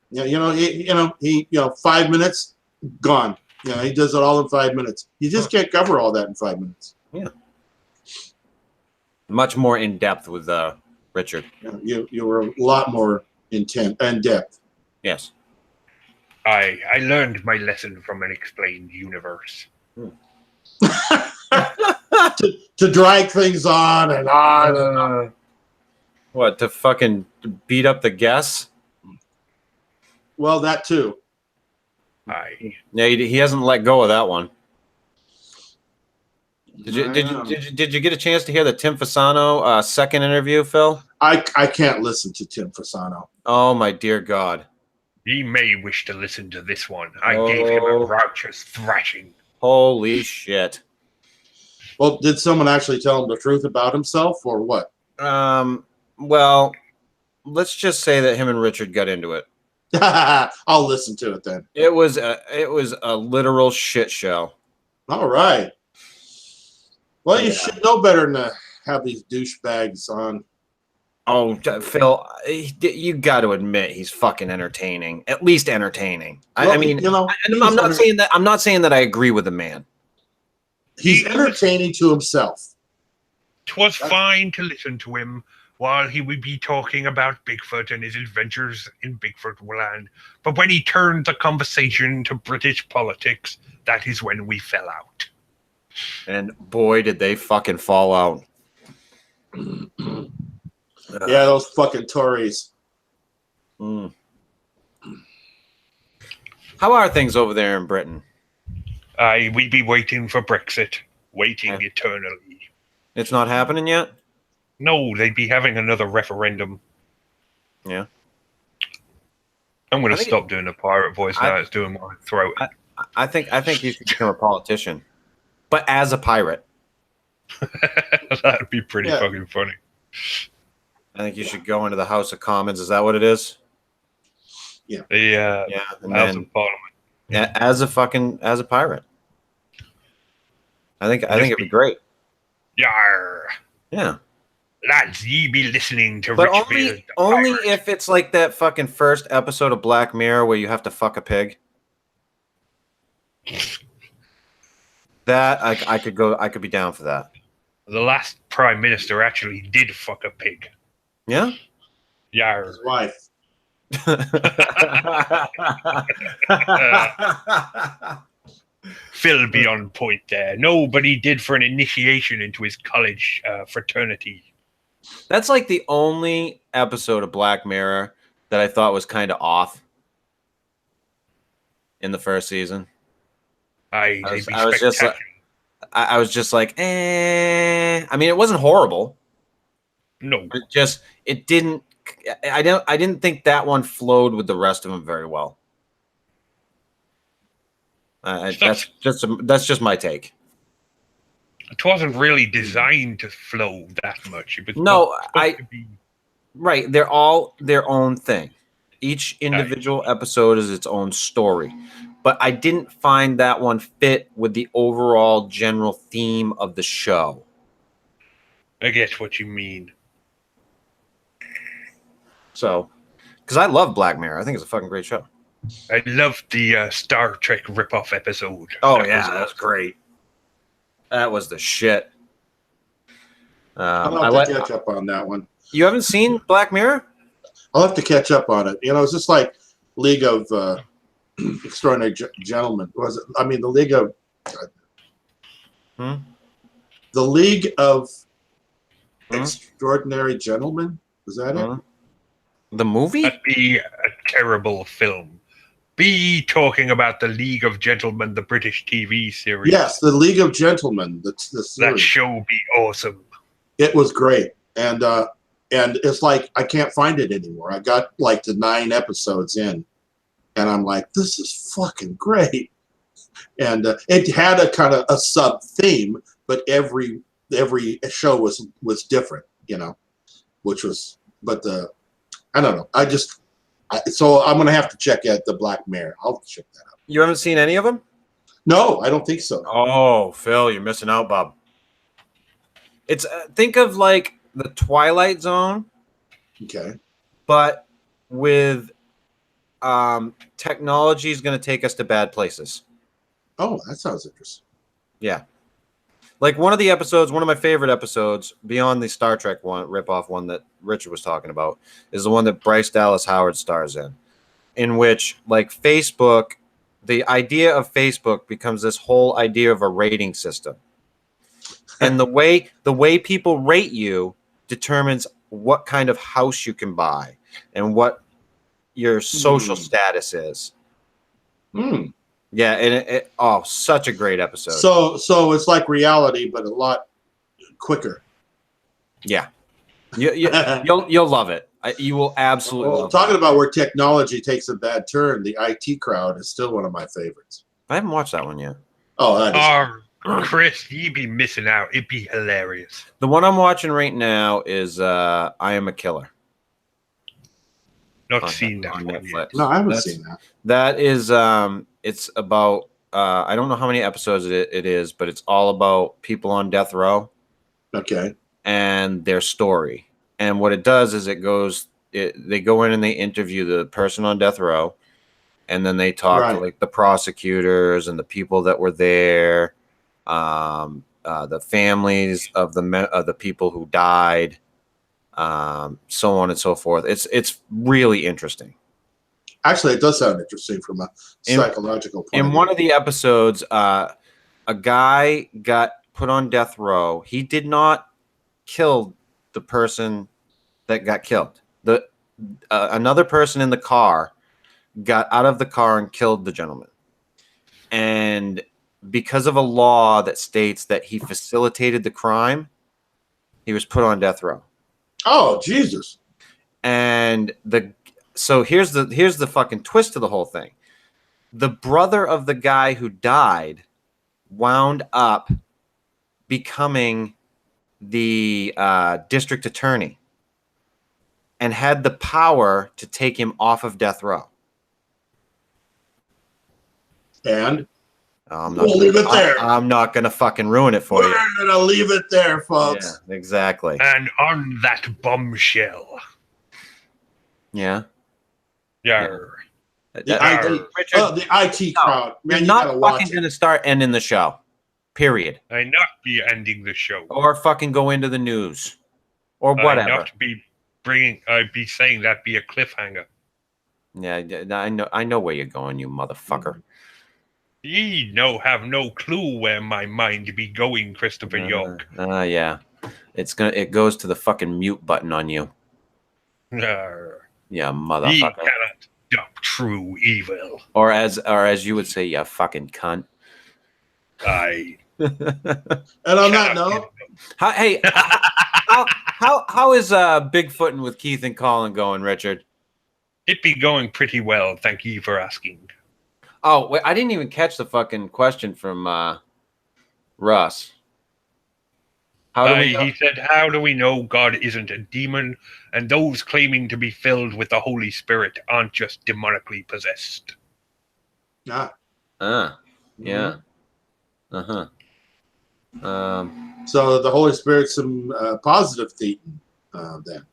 [SPEAKER 3] Yeah, he 5 minutes gone. He does it all in 5 minutes. You just can't cover all that in 5 minutes.
[SPEAKER 1] Yeah. Much more in depth with Richard.
[SPEAKER 3] You were a lot more intent and depth.
[SPEAKER 1] Yes.
[SPEAKER 2] I learned my lesson from an explained universe.
[SPEAKER 3] To drag things on and on and on.
[SPEAKER 1] What, to fucking beat up the guests?
[SPEAKER 3] Well, that too.
[SPEAKER 1] Yeah, he hasn't let go of that one. Did you get a chance to hear the Tim Fasano second interview, Phil?
[SPEAKER 3] I can't listen to Tim Fasano.
[SPEAKER 1] Oh my dear God!
[SPEAKER 2] He may wish to listen to this one. I gave him a righteous thrashing.
[SPEAKER 1] Holy shit!
[SPEAKER 3] Well, did someone actually tell him the truth about himself, or what?
[SPEAKER 1] Well, let's just say that him and Richard got into it.
[SPEAKER 3] I'll listen to it then.
[SPEAKER 1] It was a literal shit show.
[SPEAKER 3] All right. Well, you should know better than to have these douchebags on.
[SPEAKER 1] Oh, Phil, you got to admit he's fucking entertaining. At least entertaining.
[SPEAKER 3] Well,
[SPEAKER 1] I mean,
[SPEAKER 3] you know,
[SPEAKER 1] I'm not saying that. I'm not saying that I agree with the man.
[SPEAKER 3] He's entertaining to himself.
[SPEAKER 2] 'Twas fine to listen to him while he would be talking about Bigfoot and his adventures in Bigfoot land. But when he turned the conversation to British politics, that is when we fell out.
[SPEAKER 1] And boy, did they fucking fall out.
[SPEAKER 3] Yeah, those fucking Tories.
[SPEAKER 1] How are things over there in Britain?
[SPEAKER 2] We'd be waiting for Brexit, waiting eternally.
[SPEAKER 1] It's not happening yet?
[SPEAKER 2] No, they'd be having another referendum.
[SPEAKER 1] Yeah.
[SPEAKER 2] I'm going to stop doing the pirate voice now. It's doing my throat.
[SPEAKER 1] I think you should become a politician, but as a pirate.
[SPEAKER 2] That'd be pretty fucking funny.
[SPEAKER 1] I think you should go into the House of Commons. Is that what it is?
[SPEAKER 3] Yeah.
[SPEAKER 2] The House of Parliament.
[SPEAKER 1] Yeah, as a pirate. I think it'd be great.
[SPEAKER 2] Yar.
[SPEAKER 1] Yeah.
[SPEAKER 2] Lads, ye be listening to
[SPEAKER 1] But
[SPEAKER 2] Richfield.
[SPEAKER 1] only if it's like that fucking first episode of Black Mirror where you have to fuck a pig. That I could be down for that.
[SPEAKER 2] The last Prime Minister actually did fuck a pig.
[SPEAKER 1] Yeah?
[SPEAKER 2] Yar.
[SPEAKER 3] His wife.
[SPEAKER 2] Phil be on point there. No, but he did for an initiation into his college fraternity.
[SPEAKER 1] That's like the only episode of Black Mirror that I thought was kind of off in the first season. I was just like, eh. I mean, it wasn't horrible.
[SPEAKER 2] No,
[SPEAKER 1] it didn't. I didn't think that one flowed with the rest of them very well. That's just my take.
[SPEAKER 2] It wasn't really designed to flow that much. It was
[SPEAKER 1] right. They're all their own thing. Each individual episode is its own story. But I didn't find that one fit with the overall general theme of the show.
[SPEAKER 2] I get what you mean.
[SPEAKER 1] So, because I love Black Mirror. I think it's a fucking great show.
[SPEAKER 2] I loved the Star Trek ripoff episode.
[SPEAKER 1] That was great. That was the shit.
[SPEAKER 3] I'll have to catch up on that one.
[SPEAKER 1] You haven't seen Black Mirror?
[SPEAKER 3] I'll have to catch up on it. You know, it's just like League of Extraordinary Gentlemen. Was it? I mean, the League of the League of Extraordinary Gentlemen. Was that it?
[SPEAKER 1] The movie?
[SPEAKER 2] That'd be a terrible film. Be talking about the League of Gentlemen, the British TV series.
[SPEAKER 3] Yes, the League of Gentlemen. The series.
[SPEAKER 2] That show be awesome.
[SPEAKER 3] It was great, and it's like I can't find it anymore. I got like to 9 episodes in, and I'm like, this is fucking great. And it had a kind of a sub theme, but every show was different, you know, which was I don't know. So I'm going to have to check out the Black Mirror. I'll check that out.
[SPEAKER 1] You haven't seen any of them?
[SPEAKER 3] No, I don't think so.
[SPEAKER 1] Oh, Phil, you're missing out, Bob. It's think of like the Twilight Zone.
[SPEAKER 3] Okay.
[SPEAKER 1] But with technology is going to take us to bad places.
[SPEAKER 3] Oh, that sounds interesting.
[SPEAKER 1] Yeah. Like one of the episodes, one of my favorite episodes, beyond the Star Trek one ripoff one that Richard was talking about, is the one that Bryce Dallas Howard stars in which like Facebook, the idea of Facebook becomes this whole idea of a rating system. And the way people rate you determines what kind of house you can buy and what your social status is. Yeah, and such a great episode.
[SPEAKER 3] So it's like reality, but a lot quicker.
[SPEAKER 1] Yeah, you'll love it. You will absolutely.
[SPEAKER 3] Well, talking about where technology takes a bad turn, the IT Crowd is still one of my favorites.
[SPEAKER 1] I haven't watched that one yet.
[SPEAKER 3] Oh, that is.
[SPEAKER 2] Chris, you'd be missing out. It'd be hilarious.
[SPEAKER 1] The one I'm watching right now is I Am a Killer.
[SPEAKER 2] Not seen that
[SPEAKER 1] on
[SPEAKER 2] one
[SPEAKER 1] Netflix.
[SPEAKER 2] yet.
[SPEAKER 3] No, I haven't seen that.
[SPEAKER 1] That is it's about I don't know how many episodes it is, but it's all about people on death row.
[SPEAKER 3] Okay.
[SPEAKER 1] And their story. And what it does is they go in and they interview the person on death row, and then they talk to like the prosecutors and the people that were there, the families of the people who died, so on and so forth. It's really interesting.
[SPEAKER 3] Actually, it does sound interesting from a psychological point of view.
[SPEAKER 1] In one of the episodes, a guy got put on death row. He did not kill the person that got killed. Another person in the car got out of the car and killed the gentleman. And because of a law that states that he facilitated the crime, he was put on death row.
[SPEAKER 3] Oh, Jesus.
[SPEAKER 1] And so here's the fucking twist to the whole thing. The brother of the guy who died wound up becoming the district attorney and had the power to take him off of death row.
[SPEAKER 3] And
[SPEAKER 1] we'll
[SPEAKER 3] leave it there.
[SPEAKER 1] I'm not going to fucking ruin it for you.
[SPEAKER 3] We're going to leave it there, folks.
[SPEAKER 1] Yeah, exactly.
[SPEAKER 2] And on that bombshell.
[SPEAKER 1] Yeah.
[SPEAKER 2] Yeah.
[SPEAKER 3] The IT Crowd.
[SPEAKER 1] You're
[SPEAKER 3] Man,
[SPEAKER 1] not fucking going to start ending the show. Period.
[SPEAKER 2] I not be ending the show.
[SPEAKER 1] Or fucking go into the news. Or whatever.
[SPEAKER 2] I'd be saying that be a cliffhanger.
[SPEAKER 1] Yeah, I know where you're going, you motherfucker.
[SPEAKER 2] Ye have no clue where my mind be going, Christopher York.
[SPEAKER 1] Yeah. It goes to the fucking mute button on you. Yeah, motherfucker.
[SPEAKER 2] Ye cannot stop true evil.
[SPEAKER 1] Or as you would say, you fucking cunt.
[SPEAKER 2] Aye.
[SPEAKER 3] And on that note,
[SPEAKER 1] how is Bigfootin' with Keith and Colin going, Richard?
[SPEAKER 2] It be going pretty well, thank you for asking.
[SPEAKER 1] Oh, wait, I didn't even catch the fucking question from Russ.
[SPEAKER 2] He said, how do we know God isn't a demon and those claiming to be filled with the Holy Spirit aren't just demonically possessed?
[SPEAKER 1] Yeah. Uh-huh.
[SPEAKER 3] So the Holy Spirit's some positive thetan then.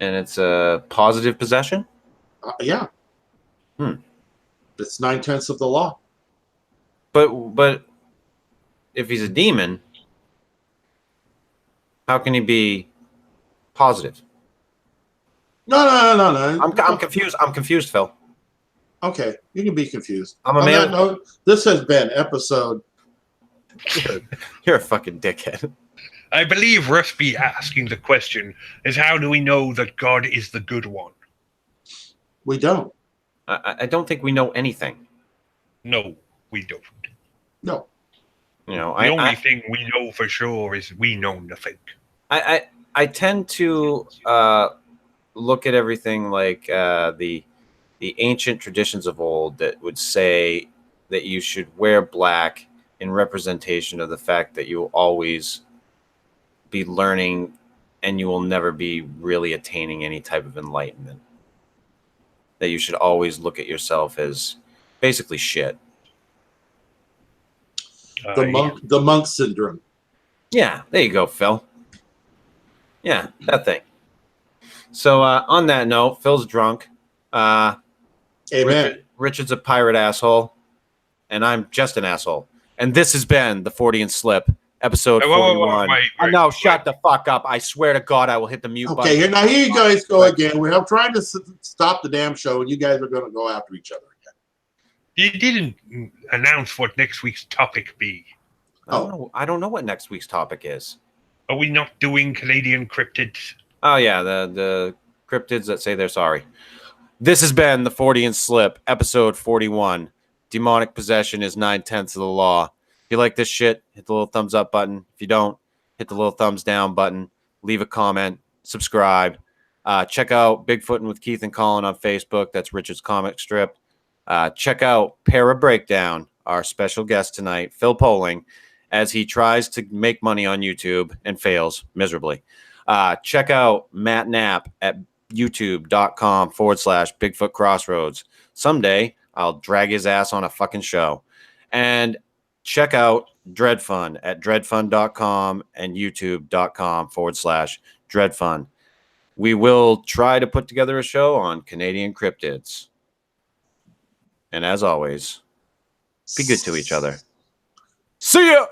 [SPEAKER 1] And it's a positive possession?
[SPEAKER 3] Yeah. It's 9/10 of the law.
[SPEAKER 1] But if he's a demon, how can he be positive?
[SPEAKER 3] No.
[SPEAKER 1] I'm confused. I'm confused, Phil.
[SPEAKER 3] Okay, you can be confused.
[SPEAKER 1] I'm a man.
[SPEAKER 3] No, this has been episode.
[SPEAKER 1] You're a fucking dickhead.
[SPEAKER 2] I believe Russ be asking the question is how do we know that God is the good one?
[SPEAKER 3] We don't.
[SPEAKER 1] I don't think we know anything.
[SPEAKER 2] No, we don't.
[SPEAKER 3] No.
[SPEAKER 1] You know,
[SPEAKER 2] the only thing we know for sure is we know nothing.
[SPEAKER 1] I tend to look at everything like the ancient traditions of old that would say that you should wear black in representation of the fact that you will always be learning and you will never be really attaining any type of enlightenment. That you should always look at yourself as basically shit.
[SPEAKER 3] The monk syndrome.
[SPEAKER 1] Yeah, there you go, Phil. Yeah, that thing. So on that note, Phil's drunk.
[SPEAKER 3] Amen.
[SPEAKER 1] Richard's a pirate asshole, and I'm just an asshole. And this has been the Fortean Slip, episode
[SPEAKER 2] Wait,
[SPEAKER 1] 41.
[SPEAKER 2] wait,
[SPEAKER 1] Shut the fuck up. I swear to God, I will hit the mute button.
[SPEAKER 3] Okay, here you guys go again. We're trying to stop the damn show, and you guys are going to go after each other again.
[SPEAKER 2] You didn't announce what next week's topic be.
[SPEAKER 1] I don't know what next week's topic is.
[SPEAKER 2] Are we not doing Canadian cryptids?
[SPEAKER 1] Oh, yeah, the cryptids that say they're sorry. This has been the Fortean Slip, episode 41. Demonic possession is 9/10 of the law. If you like this shit, hit the little thumbs up button. If you don't, hit the little thumbs down button. Leave a comment. Subscribe. Check out Bigfootin' with Keith and Colin on Facebook. That's Richard's comic strip. Check out Para Breakdown, our special guest tonight, Phil Poling, as he tries to make money on YouTube and fails miserably. Check out Matt Knapp at youtube.com/bigfootcrossroads. Someday I'll drag his ass on a fucking show. And check out Dred Funn at dredfunn.com and youtube.com/Dred Funn. We will try to put together a show on Canadian cryptids. And as always, be good to each other. See ya!